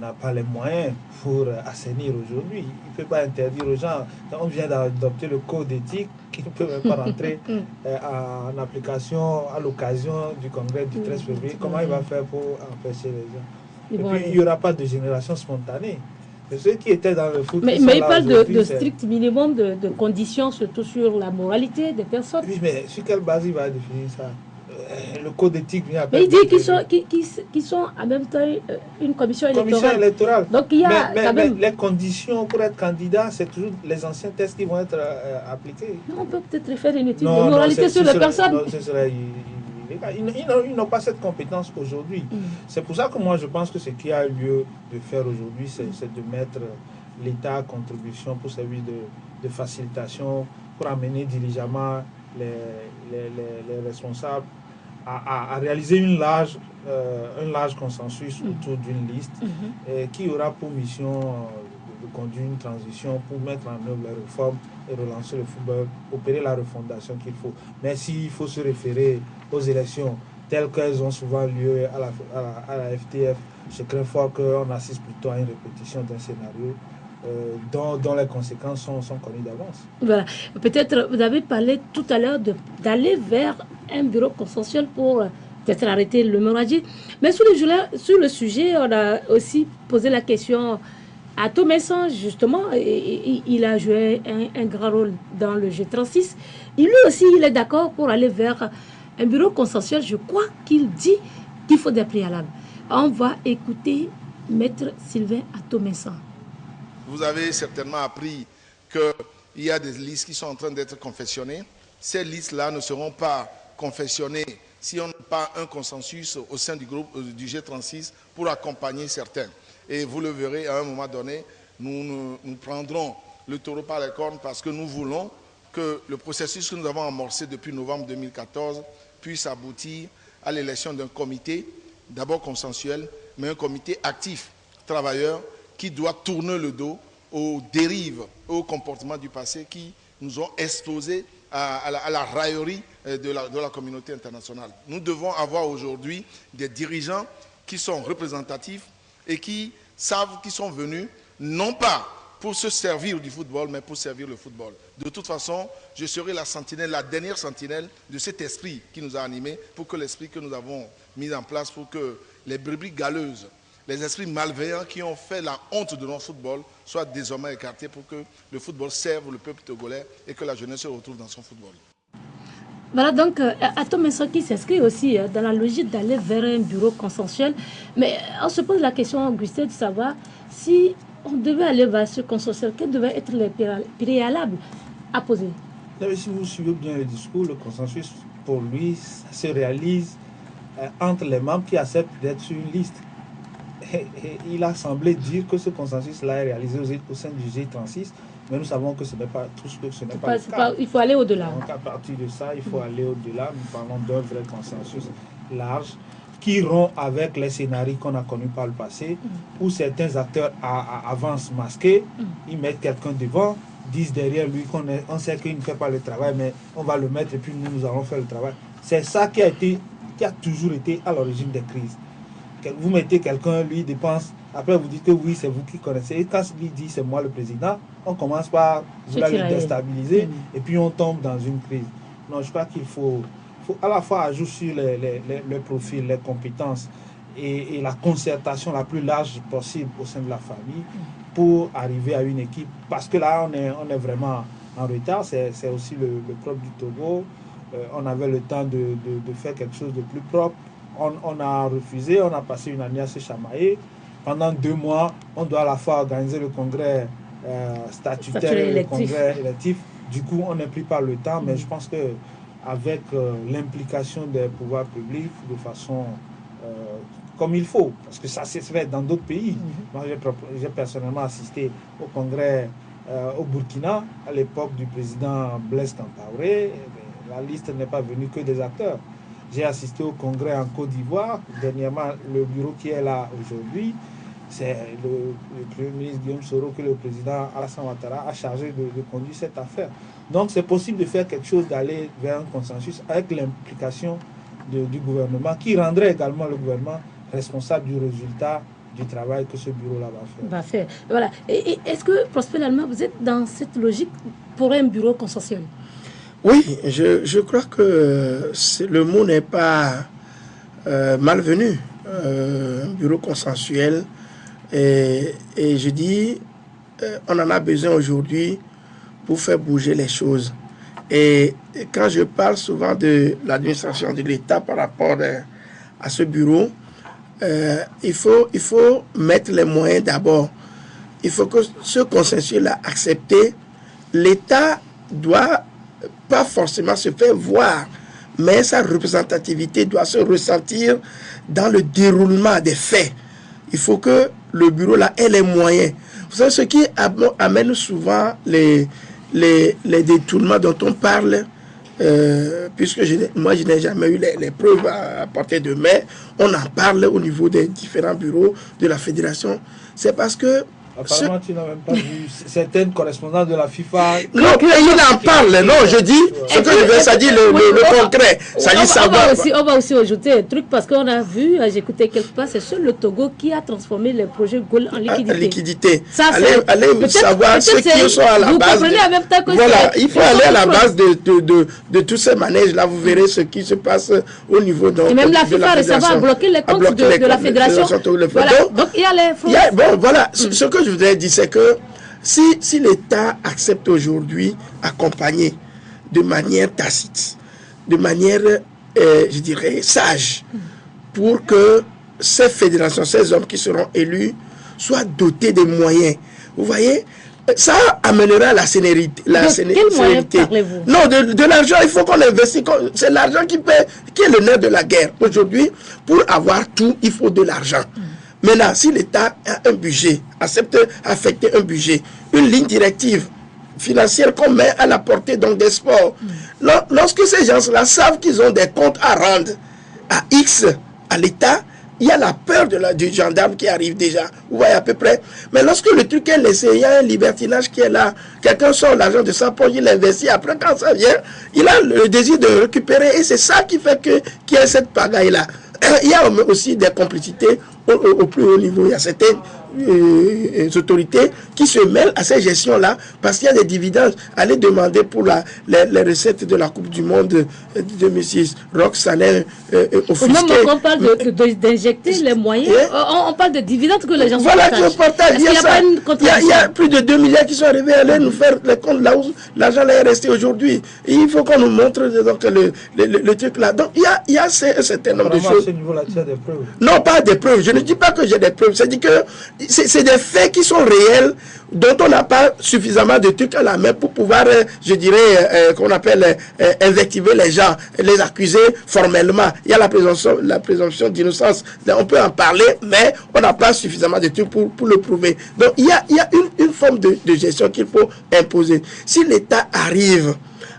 Speaker 2: n'a pas les moyens pour assainir aujourd'hui. Il ne peut pas interdire aux gens. On vient d'adopter le code d'éthique qui ne peut même pas rentrer en application à l'occasion du congrès du 13 février. Comment il va faire pour empêcher les gens? Et puis, il n'y aura pas de génération spontanée. Ceux qui étaient dans le foot.
Speaker 1: Mais il parle de strict minimum de conditions, surtout sur la moralité des personnes.
Speaker 2: Oui, mais sur quelle base il va définir ça? Le code d'éthique vient après.
Speaker 1: Mais il dit qu'ils sont en même temps une commission électorale. Donc il y a
Speaker 2: mais les conditions pour être candidat, c'est toujours les anciens tests qui vont être appliqués.
Speaker 1: Non, on peut peut-être faire une étude de moralité sur les personnes.
Speaker 2: Non, ce serait ils n'ont pas cette compétence aujourd'hui. C'est pour ça que moi je pense que ce qui a lieu de faire aujourd'hui, c'est de mettre l'État à contribution pour servir de facilitation, pour amener diligemment les responsables à réaliser un large consensus autour d'une liste qui aura pour mission de conduire une transition pour mettre en œuvre les réformes et relancer le football, opérer la refondation qu'il faut. Mais s'il faut se référer aux élections telles qu'elles ont souvent lieu à la FTF, je crains fort qu'on assiste plutôt à une répétition d'un scénario dont les conséquences sont connues d'avance. Voilà.
Speaker 1: Peut-être, vous avez parlé tout à l'heure d'aller vers un bureau consensuel pour peut-être arrêter l'hémorragie. Mais sur le sujet, on a aussi posé la question à Thomesan, justement. Il a joué un grand rôle dans le G36. Lui aussi, il est d'accord pour aller vers un bureau consensuel. Je crois qu'il dit qu'il faut des préalables. On va écouter Maître Sylvain Thomesan.
Speaker 7: Vous avez certainement appris qu'il y a des listes qui sont en train d'être confectionnées. Ces listes-là ne seront pas confectionnées si on n'a pas un consensus au sein du groupe du G36 pour accompagner certains. Et vous le verrez, à un moment donné, nous prendrons le taureau par les cornes parce que nous voulons que le processus que nous avons amorcé depuis novembre 2014 puisse aboutir à l'élection d'un comité, d'abord consensuel, mais un comité actif, travailleur, qui doit tourner le dos aux dérives, aux comportements du passé qui nous ont exposés à la raillerie de la communauté internationale. Nous devons avoir aujourd'hui des dirigeants qui sont représentatifs et qui savent qu'ils sont venus non pas pour se servir du football, mais pour servir le football. De toute façon, je serai la sentinelle, la dernière sentinelle de cet esprit qui nous a animés, pour que l'esprit que nous avons mis en place, pour que les brebis galeuses, les esprits malveillants qui ont fait la honte de notre football soient désormais écartés pour que le football serve le peuple togolais et que la jeunesse se retrouve dans son football.
Speaker 1: Voilà donc Thomesan qui s'inscrit aussi dans la logique d'aller vers un bureau consensuel. Mais on se pose la question, Augustin, de savoir si on devait aller vers ce consensuel, quels devaient être les préalables à poser.
Speaker 2: Mais si vous suivez bien le discours, le consensus, pour lui, ça se réalise entre les membres qui acceptent d'être sur une liste. Et il a semblé dire que ce consensus-là est réalisé au sein du G36, mais nous savons que ce n'est pas tout ce que ce n'est pas le cas.
Speaker 1: Il faut aller au-delà.
Speaker 2: Donc à partir de ça, il faut aller au-delà. Nous parlons d'un vrai consensus large qui rompt avec les scénarios qu'on a connus par le passé, où certains acteurs avancent masqués, ils mettent quelqu'un devant, disent derrière lui qu'on sait qu'il ne fait pas le travail, mais on va le mettre et puis nous allons faire le travail. C'est ça qui a toujours été à l'origine des crises. Vous mettez quelqu'un, lui dépense, après vous dites que oui, c'est vous qui connaissez. Et quand lui dit c'est moi le président, on commence par vouloir le déstabiliser et puis on tombe dans une crise. Non, je crois qu'il faut faut à la fois ajouter sur les profils, les compétences et la concertation la plus large possible au sein de la famille pour arriver à une équipe. Parce que là, on est vraiment en retard. C'est aussi le propre du Togo. On avait le temps de faire quelque chose de plus propre. On a refusé, on a passé une année à se chamailler. Pendant 2 mois, on doit à la fois organiser le congrès statutaire et le congrès électif. Du coup, on n'est plus par le temps, mais je pense qu'avec l'implication des pouvoirs publics de façon comme il faut, parce que ça s'est fait dans d'autres pays. Moi, j'ai personnellement assisté au congrès au Burkina, à l'époque du président Blaise Compaoré. La liste n'est pas venue que des acteurs. J'ai assisté au congrès en Côte d'Ivoire. Dernièrement, le bureau qui est là aujourd'hui, c'est le Premier ministre Guillaume Soro que le président Alassane Ouattara a chargé de conduire cette affaire. Donc c'est possible de faire quelque chose, d'aller vers un consensus avec l'implication du gouvernement, qui rendrait également le gouvernement responsable du résultat du travail que ce bureau-là va faire.
Speaker 1: Voilà. Et est-ce que, Prosper Lalma, vous êtes dans cette logique pour un bureau consensuel?
Speaker 3: Oui, je crois que le mot n'est pas malvenu. Un bureau consensuel. Et je dis, on en a besoin aujourd'hui pour faire bouger les choses. Et quand je parle souvent de l'administration de l'État par rapport à ce bureau, il faut mettre les moyens d'abord. Il faut que ce consensus-là accepté, l'État doit pas forcément se faire voir, mais sa représentativité doit se ressentir dans le déroulement des faits. Il faut que le bureau-là ait les moyens. Vous savez, ce qui amène souvent les détournements dont on parle, puisque moi je n'ai jamais eu les preuves à portée de main, on en parle au niveau des différents bureaux de la fédération. C'est parce que
Speaker 2: apparemment, tu n'as même pas vu certaines correspondantes de la FIFA.
Speaker 3: Non, il en parle. Non, je dis ce que je veux, ça dit le concret. Ça dit savoir.
Speaker 1: On va aussi ajouter un truc parce qu'on a vu, j'ai écouté quelque part, c'est sur le Togo qui a transformé le projet Goal en liquidité.
Speaker 3: Ça, allez savoir ceux qui sont à la base. Voilà, il faut aller à la base de tous ces manèges-là. Vous verrez ce qui se passe au niveau de la fédération. Et même la FIFA récemment a bloqué les comptes de la fédération.
Speaker 1: Donc il y a les...
Speaker 3: Bon, voilà, ce que je voudrais dire, c'est que si l'État accepte aujourd'hui accompagner de manière tacite, de manière, je dirais, sage, pour que ces fédérations, ces hommes qui seront élus, soient dotés des moyens. Vous voyez, ça amènera la sérénité.
Speaker 1: Quel moyen parlez-vous?
Speaker 3: Non, de l'argent, il faut qu'on investisse. C'est l'argent qui est le nerf de la guerre. Aujourd'hui, pour avoir tout, il faut de l'argent. Maintenant, si l'État a un budget, accepte affecter un budget, une ligne directive financière qu'on met à la portée donc des sports, lorsque ces gens-là savent qu'ils ont des comptes à rendre à X, à l'État, il y a la peur du gendarme qui arrive déjà. Vous voyez à peu près. Mais lorsque le truc est laissé, il y a un libertinage qui est là. Quelqu'un sort l'argent de sa poche, il investit. Après, quand ça vient, il a le désir de récupérer. Et c'est ça qui fait qu'il y a cette pagaille-là. Il y a aussi des complicités au plus haut niveau. Il y a certaines autorités qui se mêlent à ces gestions-là parce qu'il y a des dividendes. Allez demander pour les recettes de la Coupe du Monde 2006. Roxane offusqué.
Speaker 1: Même quand on parle d'injecter les moyens, on parle de dividendes que les gens
Speaker 3: partagent. Il y a plus de 2 milliards qui sont arrivés à aller nous faire les comptes là où l'argent est resté aujourd'hui. Il faut qu'on nous montre donc, le truc là. Donc il y a un certain nombre de choses.
Speaker 2: À ce niveau-là, tu as des preuves?
Speaker 3: Non, pas des preuves. Je ne dis pas que j'ai des preuves. C'est-à-dire que c'est des faits qui sont réels, dont on n'a pas suffisamment de trucs à la main pour pouvoir, je dirais, qu'on appelle invectiver les gens, les accuser formellement. Il y a la présomption d'innocence. On peut en parler, mais on n'a pas suffisamment de trucs pour le prouver. Donc, il y a une forme de gestion qu'il faut imposer. Si l'État arrive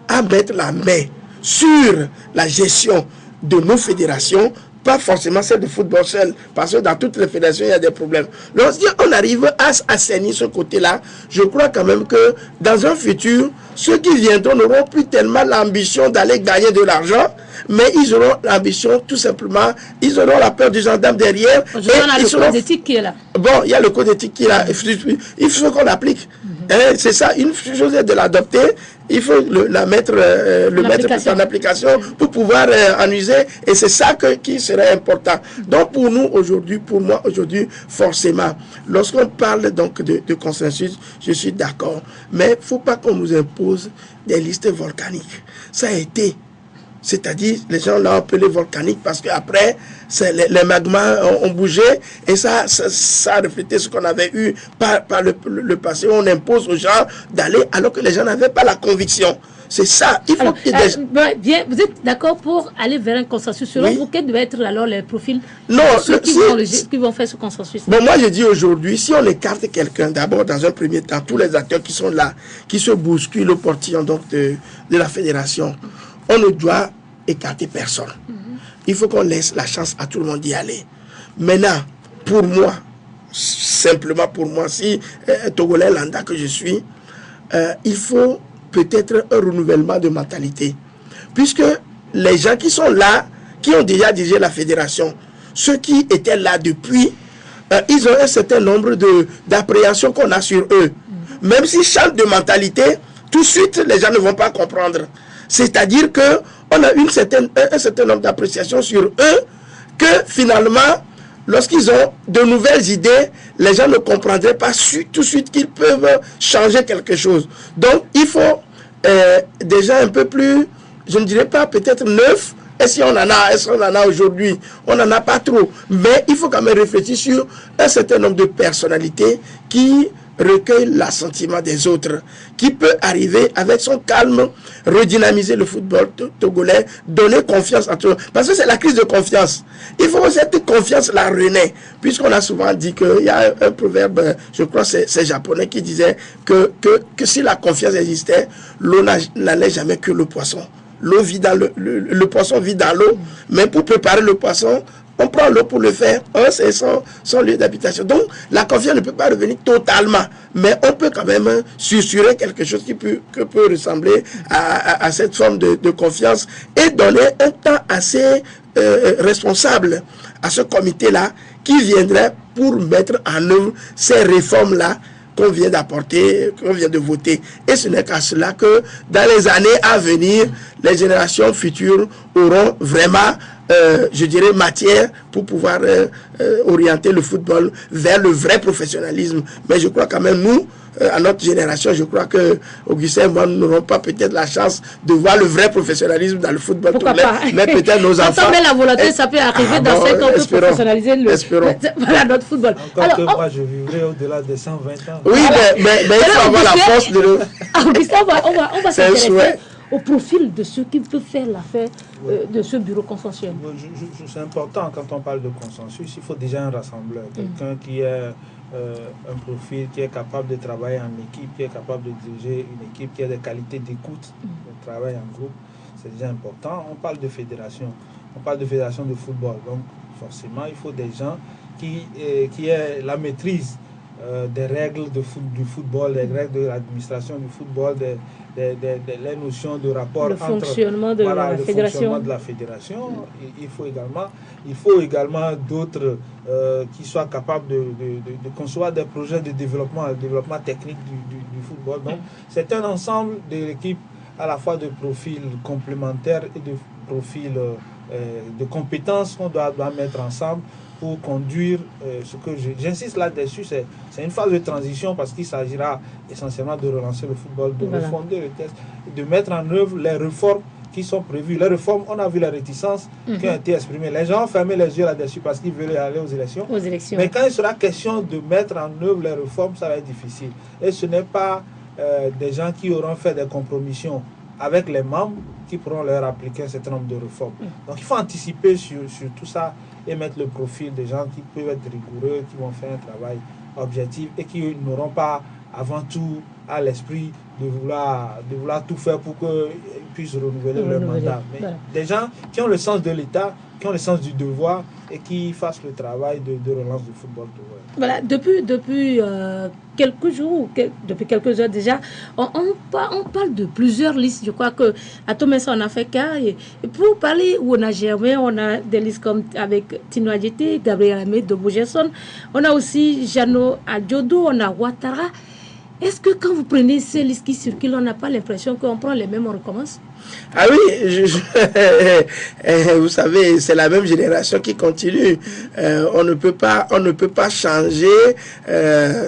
Speaker 3: à mettre la main sur la gestion de nos fédérations, pas forcément celle de football seul, parce que dans toutes les fédérations, il y a des problèmes. Lorsqu'on arrive à assainir ce côté-là, je crois quand même que dans un futur, ceux qui viendront n'auront plus tellement l'ambition d'aller gagner de l'argent, mais ils auront l'ambition, tout simplement, ils auront la peur du gendarme derrière.
Speaker 1: Aujourd'hui, on a le code d'éthique qui est là.
Speaker 3: Bon, il y a le code d'éthique qui est là. Il faut qu'on l'applique. C'est ça, une chose est de l'adopter il faut mettre en application pour pouvoir en user, et c'est ça qui serait important. Donc pour nous aujourd'hui, pour moi aujourd'hui, forcément, lorsqu'on parle donc de consensus, je suis d'accord, mais il ne faut pas qu'on nous impose des listes volcaniques. Ça a été, c'est-à-dire les gens l'ont appelé volcanique parce qu'après les magmas ont bougé, et ça a reflété ce qu'on avait eu par le passé. On impose aux gens d'aller alors que les gens n'avaient pas la conviction. C'est ça. Il faut
Speaker 1: bien, vous êtes d'accord pour aller vers un consensus? Selon vous, quels doivent être alors les profils qui vont faire ce consensus?
Speaker 3: Bon, moi, je dis aujourd'hui, si on écarte quelqu'un, d'abord, dans un premier temps, tous les acteurs qui sont là, qui se bousculent au portillon donc, de la fédération, on ne doit écarter personne. Il faut qu'on laisse la chance à tout le monde d'y aller. Maintenant, pour moi, simplement pour moi, si Togolais lambda que je suis, il faut peut-être un renouvellement de mentalité. Puisque les gens qui sont là, qui ont déjà dirigé la fédération, ceux qui étaient là depuis, ils ont un certain nombre d'appréhensions qu'on a sur eux. Même s'ils changent de mentalité, tout de suite, les gens ne vont pas comprendre. C'est-à-dire qu'on a un certain nombre d'appréciations sur eux, que finalement, lorsqu'ils ont de nouvelles idées, les gens ne comprendraient pas tout de suite qu'ils peuvent changer quelque chose. Donc, il faut déjà un peu plus, je ne dirais pas peut-être neuf. Est-ce qu'on en a aujourd'hui? On n'en a pas trop. Mais il faut quand même réfléchir sur un certain nombre de personnalités qui recueille l'assentiment des autres, qui peut arriver avec son calme, redynamiser le football togolais, donner confiance à tout le monde. Parce que c'est la crise de confiance. Il faut que cette confiance-là renaît. Puisqu'on a souvent dit qu'il y a un proverbe, je crois que c'est japonais, qui disait que si la confiance existait, l'eau n'allait jamais que le poisson. L'eau vit dans le poisson vit dans l'eau, mais pour préparer le poisson, on prend l'eau pour le faire. C'est son lieu d'habitation. Donc, la confiance ne peut pas revenir totalement. Mais on peut quand même susurrer quelque chose qui peut ressembler à cette forme de confiance et donner un temps assez responsable à ce comité-là qui viendrait pour mettre en œuvre ces réformes-là qu'on vient d'apporter, qu'on vient de voter. Et ce n'est qu'à cela que dans les années à venir, les générations futures auront vraiment je dirais, matière pour pouvoir orienter le football vers le vrai professionnalisme. Mais je crois quand même, nous, à notre génération, je crois que Augustin et moi, nous n'aurons pas peut-être la chance de voir le vrai professionnalisme dans le football. Mais peut-être nos enfants...
Speaker 1: Quand on met la volonté, ça peut arriver dans 5 ans, on peut professionnaliser voilà, notre football.
Speaker 2: Encore que moi, je vivrai au-delà des 120 ans.
Speaker 3: Oui, mais il faut avoir la force de...
Speaker 1: Augustin, on va s'intéresser au profil de ceux qui peuvent faire l'affaire de ce bureau consensuel.
Speaker 2: C'est important, quand on parle de consensus, il faut déjà un rassembleur, quelqu'un qui est un profil qui est capable de travailler en équipe, qui est capable de diriger une équipe, qui a des qualités d'écoute, de travail en groupe. C'est déjà important. On parle de fédération, de football, donc forcément il faut des gens qui aient la maîtrise des règles du football, des règles de l'administration du football, les notions de rapport
Speaker 1: entre fonctionnement de la
Speaker 2: fédération. Il faut également d'autres qui soient capables de concevoir des projets de développement technique du football. Donc, c'est un ensemble de l'équipe à la fois de profils complémentaires et de profils de compétences qu'on doit mettre ensemble pour conduire ce que j'insiste là-dessus, c'est une phase de transition parce qu'il s'agira essentiellement de relancer le football, de refonder le test, de mettre en œuvre les réformes qui sont prévues. Les réformes, on a vu la réticence qui a été exprimée. Les gens ont fermé les yeux là-dessus parce qu'ils veulent aller aux élections. Mais quand il sera question de mettre en œuvre les réformes, ça va être difficile. Et ce n'est pas des gens qui auront fait des compromissions avec les membres qui pourront leur appliquer un certain nombre de réformes. Donc il faut anticiper sur tout ça et mettre le profil des gens qui peuvent être rigoureux, qui vont faire un travail objectif et qui n'auront pas avant tout à l'esprit de vouloir tout faire pour qu'ils puissent renouveler leur mandat. Mais des gens qui ont le sens de l'État, qui ont le sens du devoir et qui fassent le travail de relance du football.
Speaker 1: Voilà, depuis quelques jours, depuis quelques heures déjà, on parle de plusieurs listes. Je crois que à Thomas on a fait cas. Et pour parler où on a germé, on a des listes comme avec Tino Adjeti, Gabriel Amé, Dobo Gerson. On a aussi Jano Adjodo, on a Ouattara. Est-ce que quand vous prenez ces listes qui circulent, on n'a pas l'impression qu'on prend les mêmes, on recommence?
Speaker 3: Ah oui, vous savez, c'est la même génération qui continue. On ne peut pas changer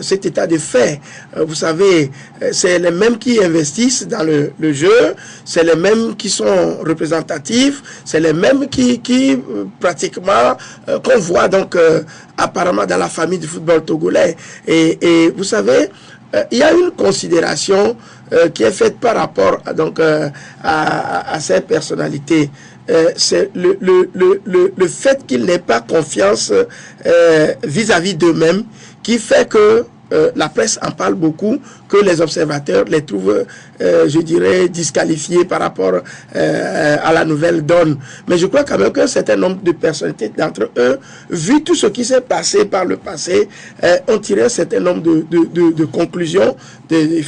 Speaker 3: cet état de fait. Vous savez, c'est les mêmes qui investissent dans le jeu, c'est les mêmes qui sont représentatifs, c'est les mêmes qui pratiquement qu'on voit donc apparemment dans la famille du football togolais. Et vous savez, il y a une considération qui est faite par rapport donc, à ces personnalités. C'est le fait qu'ils n'aient pas confiance vis-à-vis d'eux-mêmes qui fait que la presse en parle beaucoup, que les observateurs les trouvent, je dirais, disqualifiés par rapport à la nouvelle donne. Mais je crois quand même qu'un certain nombre de personnalités d'entre eux, vu tout ce qui s'est passé par le passé, ont tiré un certain nombre de conclusions, des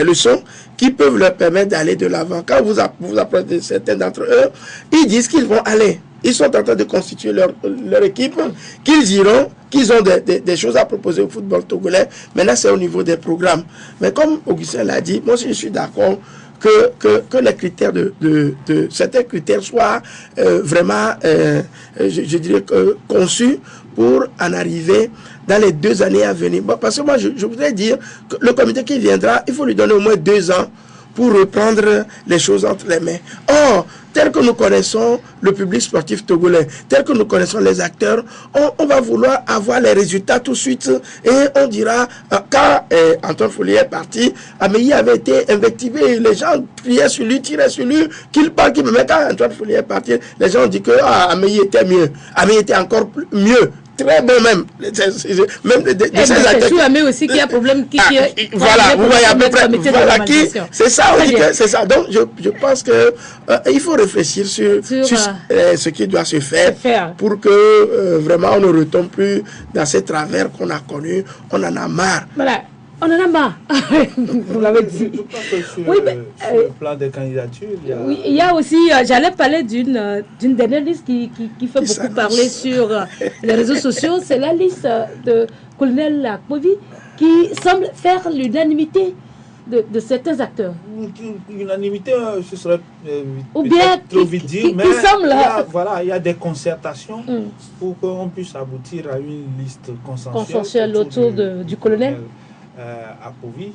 Speaker 3: leçons qui peuvent leur permettre d'aller de l'avant. Quand vous apprenez certains d'entre eux, ils disent qu'ils vont aller. Ils sont en train de constituer leur équipe, qu'ils iront, qu'ils ont des choses à proposer au football togolais. Maintenant, c'est au niveau des programmes. Mais comme Augustin l'a dit, moi aussi je suis d'accord que les critères certains critères soient vraiment, je dirais, conçus pour en arriver dans les 2 années à venir. Bon, parce que moi, je voudrais dire que le comité qui viendra, il faut lui donner au moins 2 ans pour reprendre les choses entre les mains. Or, tel que nous connaissons le public sportif togolais, tel que nous connaissons les acteurs, on va vouloir avoir les résultats tout de suite et on dira, quand Antoine Foulier est parti, Ameyi avait été invectivé, les gens priaient sur lui, tiraient sur lui, qu'il parle, mais quand Antoine Foulier est parti, les gens ont dit que Ameyi était mieux, Ameyi était encore mieux. Très bon même. Même
Speaker 1: ces acteurs. Mais aussi qu'il y a problème
Speaker 3: voilà, vous voyez à peu près. Voilà qui. C'est ça, c'est ça. Donc je pense que il faut réfléchir sur ce qui doit se faire pour que vraiment on ne retombe plus dans ces travers qu'on a connus. On en a marre.
Speaker 1: Voilà. On en a marre. Vous l'avez dit.
Speaker 2: Oui, mais sur le plan des candidatures,
Speaker 1: il y a aussi, j'allais parler d'une dernière liste qui fait beaucoup parler sur les réseaux sociaux. C'est la liste de colonel Akpovi qui semble faire l'unanimité de certains acteurs.
Speaker 2: L'unanimité, ce serait
Speaker 1: ou bien
Speaker 2: trop vite dit, mais il y a des concertations pour qu'on puisse aboutir à une liste consensuelle
Speaker 1: autour du colonel
Speaker 2: Akpovi.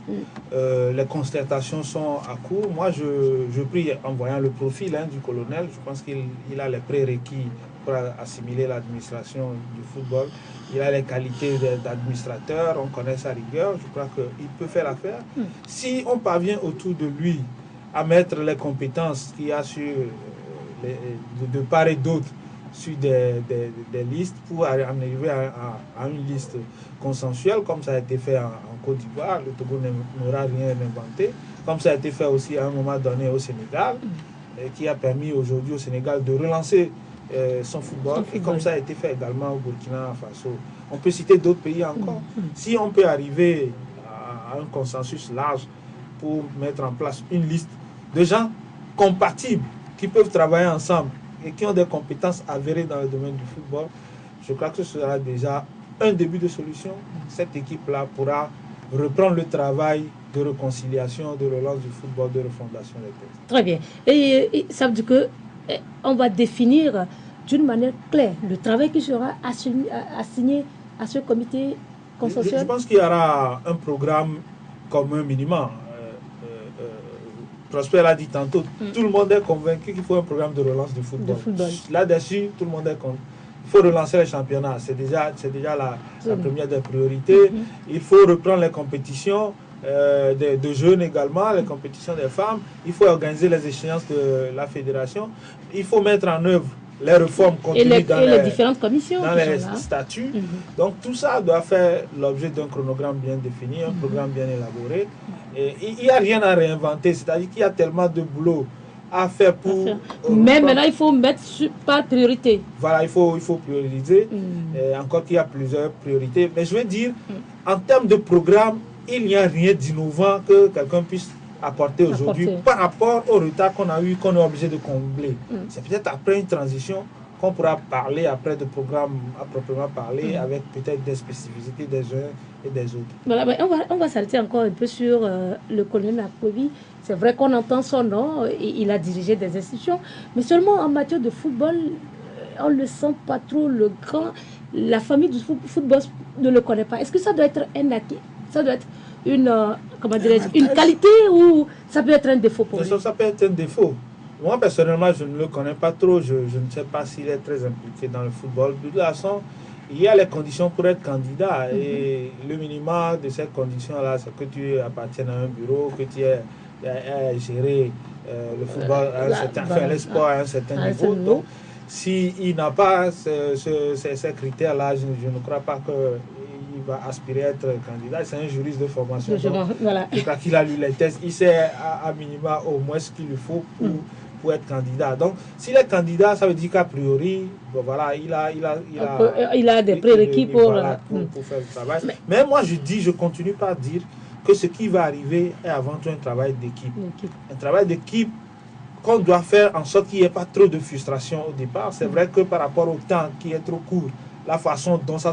Speaker 2: Les concertations sont à court. Moi, je prie, en voyant le profil du colonel, je pense qu'il a les prérequis pour assimiler l'administration du football. Il a les qualités d'administrateur, on connaît sa rigueur, je crois qu'il peut faire l'affaire. Si on parvient autour de lui à mettre les compétences qu'il y a sur, de part et d'autre sur des listes pour arriver à une liste consensuelle, comme ça a été fait en Côte d'Ivoire, le Togo n'aura rien inventé, comme ça a été fait aussi à un moment donné au Sénégal, qui a permis aujourd'hui au Sénégal de relancer son football, et comme ça a été fait également au Burkina Faso. On peut citer d'autres pays encore. Si on peut arriver à un consensus large pour mettre en place une liste de gens compatibles qui peuvent travailler ensemble et qui ont des compétences avérées dans le domaine du football, je crois que ce sera déjà un début de solution. Cette équipe-là pourra reprendre le travail de réconciliation, de relance du football, de refondation des textes.
Speaker 1: Très bien. Et ça veut dire qu'on va définir d'une manière claire le travail qui sera assigné à ce comité consensuel.
Speaker 2: Je pense qu'il y aura un programme commun minimum. Prosper l'a dit tantôt, tout le monde est convaincu qu'il faut un programme de relance du football. Là-dessus, tout le monde est convaincu. Il faut relancer les championnats, c'est déjà la première des priorités. Il faut reprendre les compétitions de jeunes également, les compétitions des femmes. Il faut organiser les échéances de la fédération. Il faut mettre en œuvre les réformes contenues dans les
Speaker 1: différentes commissions,
Speaker 2: dans les statuts. Donc tout ça doit faire l'objet d'un chronogramme bien défini, un programme bien élaboré. Et il n'y a rien à réinventer, c'est-à-dire qu'il y a tellement de boulot à faire pour...
Speaker 1: Mais maintenant, il faut mettre par priorité.
Speaker 2: Voilà, il faut prioriser. Et encore qu'il y a plusieurs priorités. Mais je veux dire, en termes de programme, il n'y a rien d'innovant que quelqu'un puisse apporter aujourd'hui par rapport au retard qu'on a eu, qu'on est obligé de combler. C'est peut-être après une transition qu'on pourra parler après de programmes à proprement parler, avec peut-être des spécificités des uns et des autres.
Speaker 1: Voilà, on va s'arrêter encore un peu sur le colonel Akpovi. C'est vrai qu'on entend son nom, il a dirigé des institutions, mais seulement en matière de football, on ne le sent pas trop, la famille du football ne le connaît pas. Est-ce que ça doit être un acquis? Ça doit être une qualité ou ça peut être un défaut pour lui?
Speaker 2: Ça peut être un défaut. Moi, personnellement, je ne le connais pas trop. Je ne sais pas s'il est très impliqué dans le football. De toute façon, il y a les conditions pour être candidat. Et le minimum de ces conditions-là, c'est que tu appartiennes à un bureau, que tu aies géré le football, le sport à un certain niveau. Donc, s'il n'a pas ces critères-là, je ne crois pas qu'il va aspirer à être candidat. C'est un juriste de formation.
Speaker 1: Voilà.
Speaker 2: Je crois qu'il a lu les tests. Il sait à minima au moins ce qu'il lui faut pour être candidat. Donc, s'il est candidat, ça veut dire qu'a priori, bon, voilà, il a
Speaker 1: des prérequis pour
Speaker 2: faire le travail. Mais moi, je continue par dire que ce qui va arriver est avant tout un travail d'équipe. Un travail d'équipe qu'on doit faire en sorte qu'il n'y ait pas trop de frustration au départ. C'est vrai que par rapport au temps qui est trop court, la façon dont ça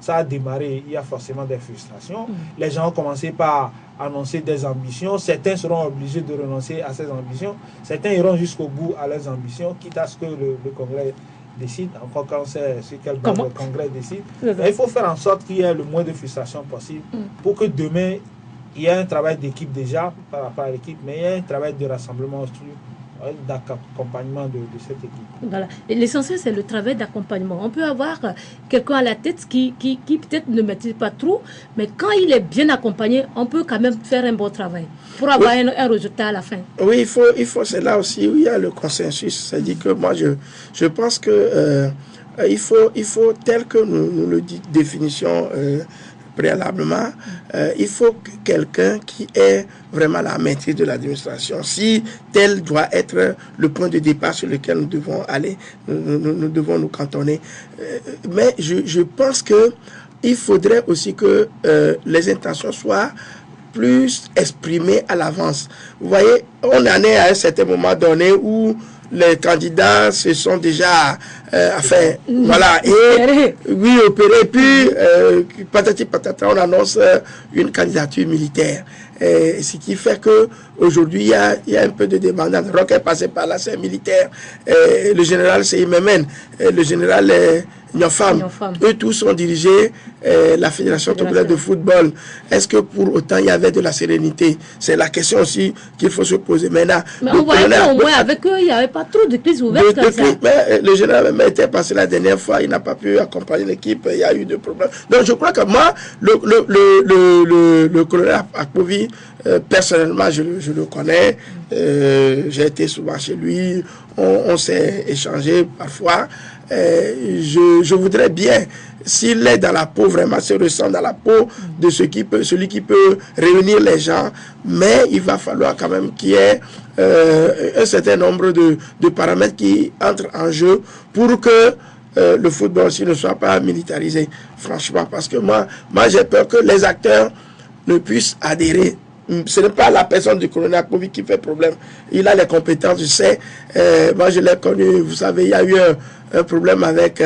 Speaker 2: a démarré, il y a forcément des frustrations. Les gens ont commencé par annoncer des ambitions. Certains seront obligés de renoncer à ces ambitions. Certains iront jusqu'au bout à leurs ambitions, quitte à ce que le Congrès décide, encore quand on sait sur quel base le Congrès décide. Mais il faut faire en sorte qu'il y ait le moins de frustration possible pour que demain, il y ait un travail d'équipe déjà par rapport à l'équipe, mais il y a un travail de rassemblement aussi, d'accompagnement de cette équipe.
Speaker 1: Voilà. L'essentiel, c'est le travail d'accompagnement. On peut avoir quelqu'un à la tête qui peut-être ne maîtrise pas trop, mais quand il est bien accompagné, on peut quand même faire un bon travail pour avoir un résultat à la fin.
Speaker 3: Oui, il faut c'est là aussi où il y a le consensus. C'est-à-dire que moi, je pense que il faut tel que nous le définissons préalablement, il faut quelqu'un qui ait vraiment la maîtrise de l'administration. Si tel doit être le point de départ sur lequel nous devons aller, nous devons nous cantonner. Mais je pense que il faudrait aussi que les intentions soient plus exprimées à l'avance. Vous voyez, on en est à un certain moment donné où les candidats se sont déjà voilà, et oui, opérés, puis patati patata, on annonce une candidature militaire. Ce qui fait que aujourd'hui il y a un peu de débandade. Rock est passé par là, c'est militaire. Le général Seyimemen, le général Nyofam, eux tous ont dirigé la Fédération togolaise de football. Est-ce que pour autant il y avait de la sérénité? C'est la question aussi qu'il faut se poser maintenant.
Speaker 1: Mais on voyait qu'au moins avec eux, il n'y avait pas trop de crises ouvertes comme ça.
Speaker 3: Mais le général même était passé la dernière fois, il n'a pas pu accompagner l'équipe, il y a eu des problèmes. Donc je crois que moi, le colonel Akpovi, personnellement, je le connais. J'ai été souvent chez lui, on s'est échangé parfois. Je voudrais bien, s'il est dans la peau, vraiment se ressent dans la peau de celui qui peut réunir les gens, mais il va falloir quand même qu'il y ait un certain nombre de paramètres qui entrent en jeu pour que le football aussi ne soit pas militarisé, franchement, parce que moi j'ai peur que les acteurs ne puissent adhérer. Ce n'est pas la personne du colonel Akpovi qui fait problème. Il a les compétences, je sais. Moi, je l'ai connu. Vous savez, il y a eu un problème avec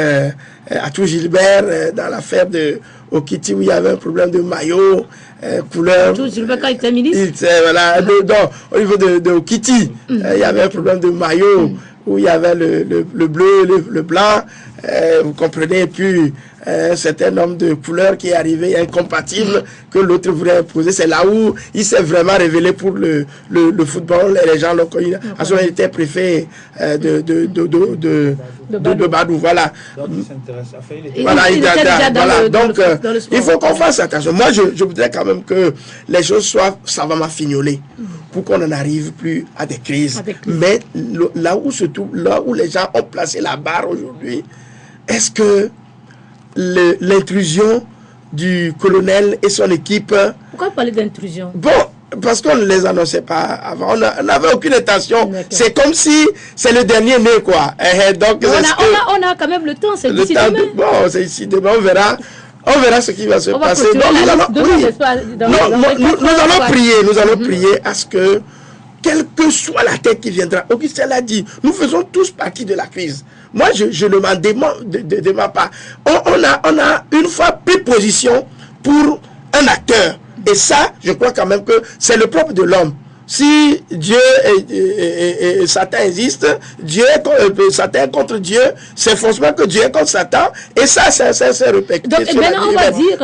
Speaker 3: Atou Gilbert dans l'affaire de Okiti où il y avait un problème de maillot, couleur.
Speaker 1: Atou Gilbert, quand il était ministre.
Speaker 3: Voilà, au niveau de Okiti, il y avait un problème de maillot où il y avait le bleu, le blanc. Vous comprenez, et puis un certain nombre de couleurs qui est arrivé incompatible que l'autre voulait imposer. C'est là où il s'est vraiment révélé pour le football et les gens l'ont connu. À ce moment, il était préfet de Badou. Voilà.
Speaker 2: Donc il s'intéresse.
Speaker 3: Voilà. Donc il faut qu'on fasse attention. Moi, je voudrais quand même que les choses soient savamment fignolées pour qu'on n'en arrive plus à des crises. Mais là où les gens ont placé la barre aujourd'hui, est-ce que l'intrusion du colonel et son équipe...
Speaker 1: Pourquoi parler d'intrusion?
Speaker 3: Bon, parce qu'on ne les annonçait pas avant. On n'avait aucune intention. C'est comme si c'est le dernier né, quoi. Donc,
Speaker 1: on a quand même le temps, c'est d'ici demain.
Speaker 3: Bon, c'est ici demain, on verra ce qui va se passer. Nous allons prier à ce que, quelle que soit la tête qui viendra, Augustin l'a dit, nous faisons tous partie de la crise. Moi, je ne m'en demande pas. On a une fois pris position pour un acteur. Et ça, je crois quand même que c'est le propre de l'homme. Si Dieu et Satan existent, Satan est contre Dieu, c'est forcément que Dieu est contre Satan, et ça, c'est respecté.
Speaker 1: Donc, maintenant, on va dire,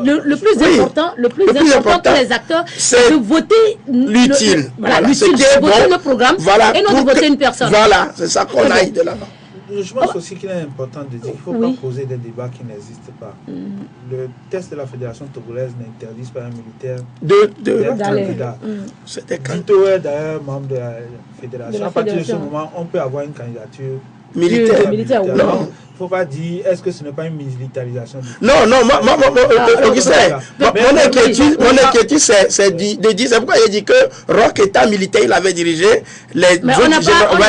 Speaker 1: le plus important, pour les acteurs, c'est de voter
Speaker 3: l'utile.
Speaker 1: Voilà, l'utile, de voter le programme, et non de voter une personne.
Speaker 3: Voilà, c'est ça qu'on aille de l'avant.
Speaker 2: Je pense aussi qu'il est important de dire qu'il ne faut pas poser des débats qui n'existent pas. Le test de la Fédération togolaise n'interdit pas un militaire d'être candidat. Dito est d'ailleurs membre de la Fédération. À partir de ce moment, on peut avoir une candidature militaire. Non. Il ne faut pas dire, est-ce que ce n'est pas une militarisation?
Speaker 3: Non, Augustin, mon inquiétude, c'est de dire, c'est pourquoi il dit que Roch état militaire, il avait dirigé les autres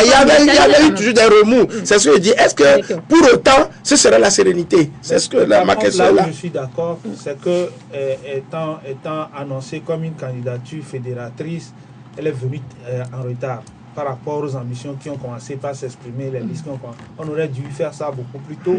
Speaker 3: il y avait eu toujours des remous. C'est ce que je dis. Est-ce que pour autant, ce serait la sérénité? C'est ce que ma question
Speaker 2: là où je suis d'accord, c'est que étant annoncée comme une candidature fédératrice, elle est venue en retard par rapport aux ambitions qui ont commencé par s'exprimer, les listes on aurait dû faire ça beaucoup plus tôt,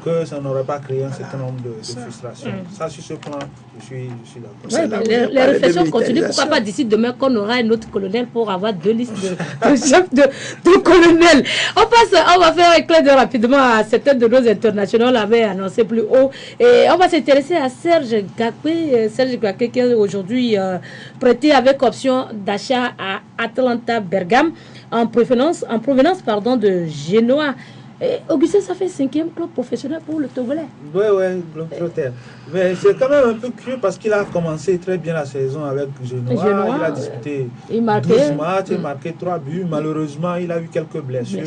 Speaker 2: que ça n'aurait pas créé un certain nombre de frustrations. Ça, sur ce plan, je suis d'accord.
Speaker 1: Oui, les réflexions continuent. Pourquoi pas d'ici demain qu'on aura un autre colonel pour avoir 2 listes de chefs de colonel. On va faire un clin d'œil rapidement à certains de nos internationaux, on l'avait annoncé plus haut. Et on va s'intéresser à Serge Gakwe, qui est aujourd'hui prêté avec option d'achat à Atalanta Bergame, en provenance de Genoa. Augustin, ça fait 5e club professionnel pour le Togolais.
Speaker 2: Oui, Globetrotter. Mais c'est quand même un peu curieux parce qu'il a commencé très bien la saison avec Genoa. Il a disputé 12 matchs, il a marqué 3 buts. Malheureusement, il a eu quelques blessures.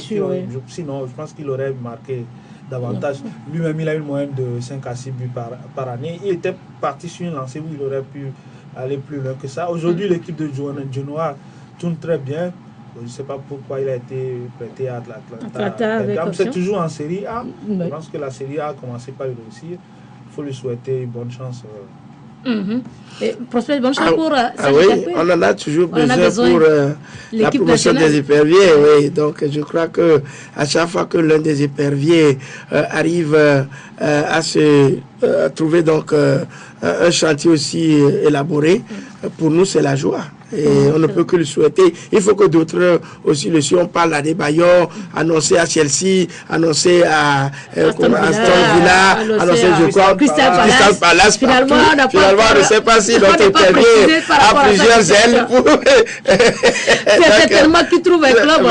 Speaker 2: Sinon, je pense qu'il aurait marqué davantage. Lui-même, il a une moyenne de 5 à 6 buts par année. Il était parti sur une lancée où il aurait pu aller plus loin que ça. Aujourd'hui, l'équipe de Genoa tourne très bien. Je ne sais pas pourquoi il a été prêté à Atlanta. C'est toujours en Série A. Je pense que la Série A a commencé par réussir. Il faut lui souhaiter une bonne chance.
Speaker 1: Prosper, bonne chance pour
Speaker 3: on en a toujours besoin pour la promotion des éperviers. Oui. Donc je crois que à chaque fois que l'un des éperviers arrive à se trouver donc un chantier aussi élaboré, pour nous c'est la joie. Et on ne peut que le souhaiter. Il faut que d'autres aussi le suivent. On parle à des Bayon, annoncé à Chelsea, annoncé à Aston Villa, annoncé Crystal Palace. Finalement, on ne sait pas si notre épervier a plusieurs ailes.
Speaker 1: C'est tellement qu'il trouve un club.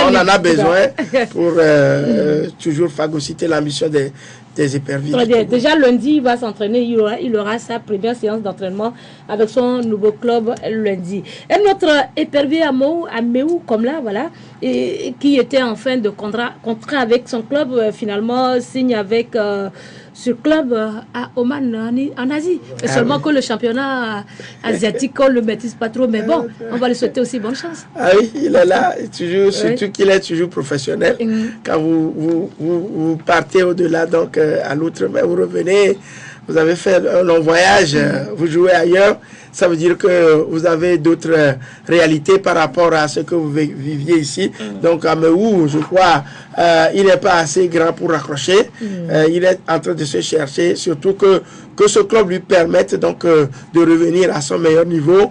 Speaker 3: On en a besoin pour toujours phagocyter l'ambition des éperviers.
Speaker 1: Déjà lundi, il va s'entraîner. Il aura sa première séance d'entraînement avec son nouveau club lundi. Un autre épervier à Méou, comme là, voilà, qui était en fin de contrat avec son club, finalement signe avec ce club à Oman, en Asie. Et seulement que le championnat asiatique, on ne le maîtrise pas trop. Mais bon, on va lui souhaiter aussi bonne chance.
Speaker 3: Ah oui, il est là, toujours, surtout qu'il est toujours professionnel. Quand vous partez au-delà, donc à l'outre-mer, vous revenez, vous avez fait un long voyage, vous jouez ailleurs, ça veut dire que vous avez d'autres réalités par rapport à ce que vous viviez ici. Donc à Méou, je crois, il n'est pas assez grand pour raccrocher. Il est en train de se chercher, surtout que ce club lui permette donc de revenir à son meilleur niveau.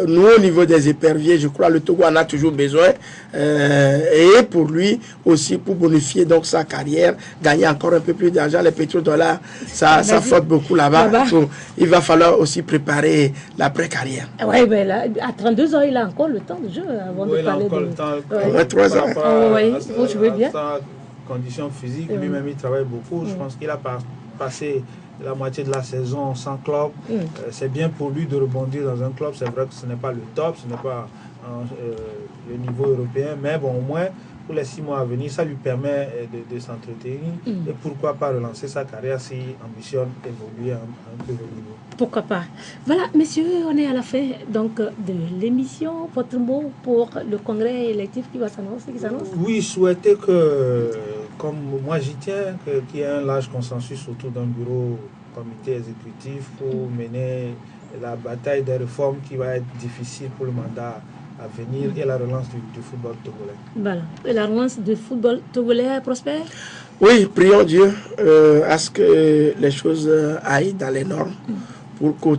Speaker 3: Nous, au niveau des éperviers, je crois le Togo en a toujours besoin. Et pour lui aussi, pour bonifier donc sa carrière, gagner encore un peu plus d'argent, les pétrodollars, ça flotte beaucoup là-bas. Il va falloir aussi préparer l'après-carrière.
Speaker 1: Oui, mais là, à 32 ans, il a encore le temps de jouer avant de parler
Speaker 2: de... Le temps,
Speaker 3: 3 ans.
Speaker 1: Oui, il faut jouer bien.
Speaker 2: Conditions physiques, lui-même, il travaille beaucoup. Je pense qu'il a passé la moitié de la saison sans club. C'est bien pour lui de rebondir dans un club. C'est vrai que ce n'est pas le top, ce n'est pas le niveau européen, mais bon, au moins, pour les 6 mois à venir, ça lui permet de s'entretenir et pourquoi pas relancer sa carrière s'il ambitionne évoluer un peu au niveau.
Speaker 1: Pourquoi pas. Voilà, messieurs, on est à la fin donc de l'émission. Votre mot pour le congrès électif qui va s'annoncer,
Speaker 2: Oui, souhaiter que, comme moi j'y tiens, qu'il y ait un large consensus autour d'un bureau comité exécutif pour mener la bataille des réformes qui va être difficile pour le mandat à venir et la relance du football togolais.
Speaker 1: Voilà. Et la relance du football togolais, Prosper?
Speaker 3: Oui, prions Dieu à ce que les choses aillent dans les normes pour qu'au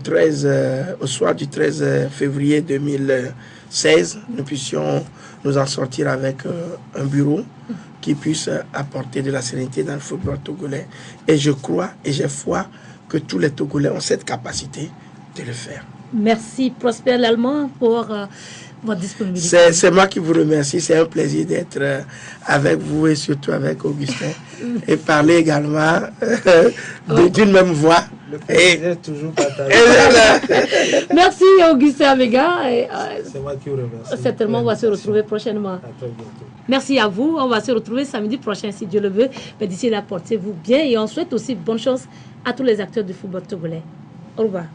Speaker 3: soir du 13 février 2016, nous puissions nous en sortir avec un bureau qui puisse apporter de la sérénité dans le football togolais. Et je crois et j'ai foi que tous les Togolais ont cette capacité de le faire.
Speaker 1: Merci Prosper Lallemand pour votre disponibilité.
Speaker 3: C'est moi qui vous remercie. C'est un plaisir d'être avec vous et surtout avec Augustin et parler également d'une même voix.
Speaker 2: Le plaisir est toujours partagé.
Speaker 1: Merci Augustin Vega.
Speaker 2: C'est moi qui vous remercie.
Speaker 1: Certainement, on va se retrouver prochainement.
Speaker 2: À très bientôt.
Speaker 1: Merci à vous. On va se retrouver samedi prochain si Dieu le veut. Mais d'ici là, portez-vous bien et on souhaite aussi bonne chance à tous les acteurs du football togolais. Au revoir.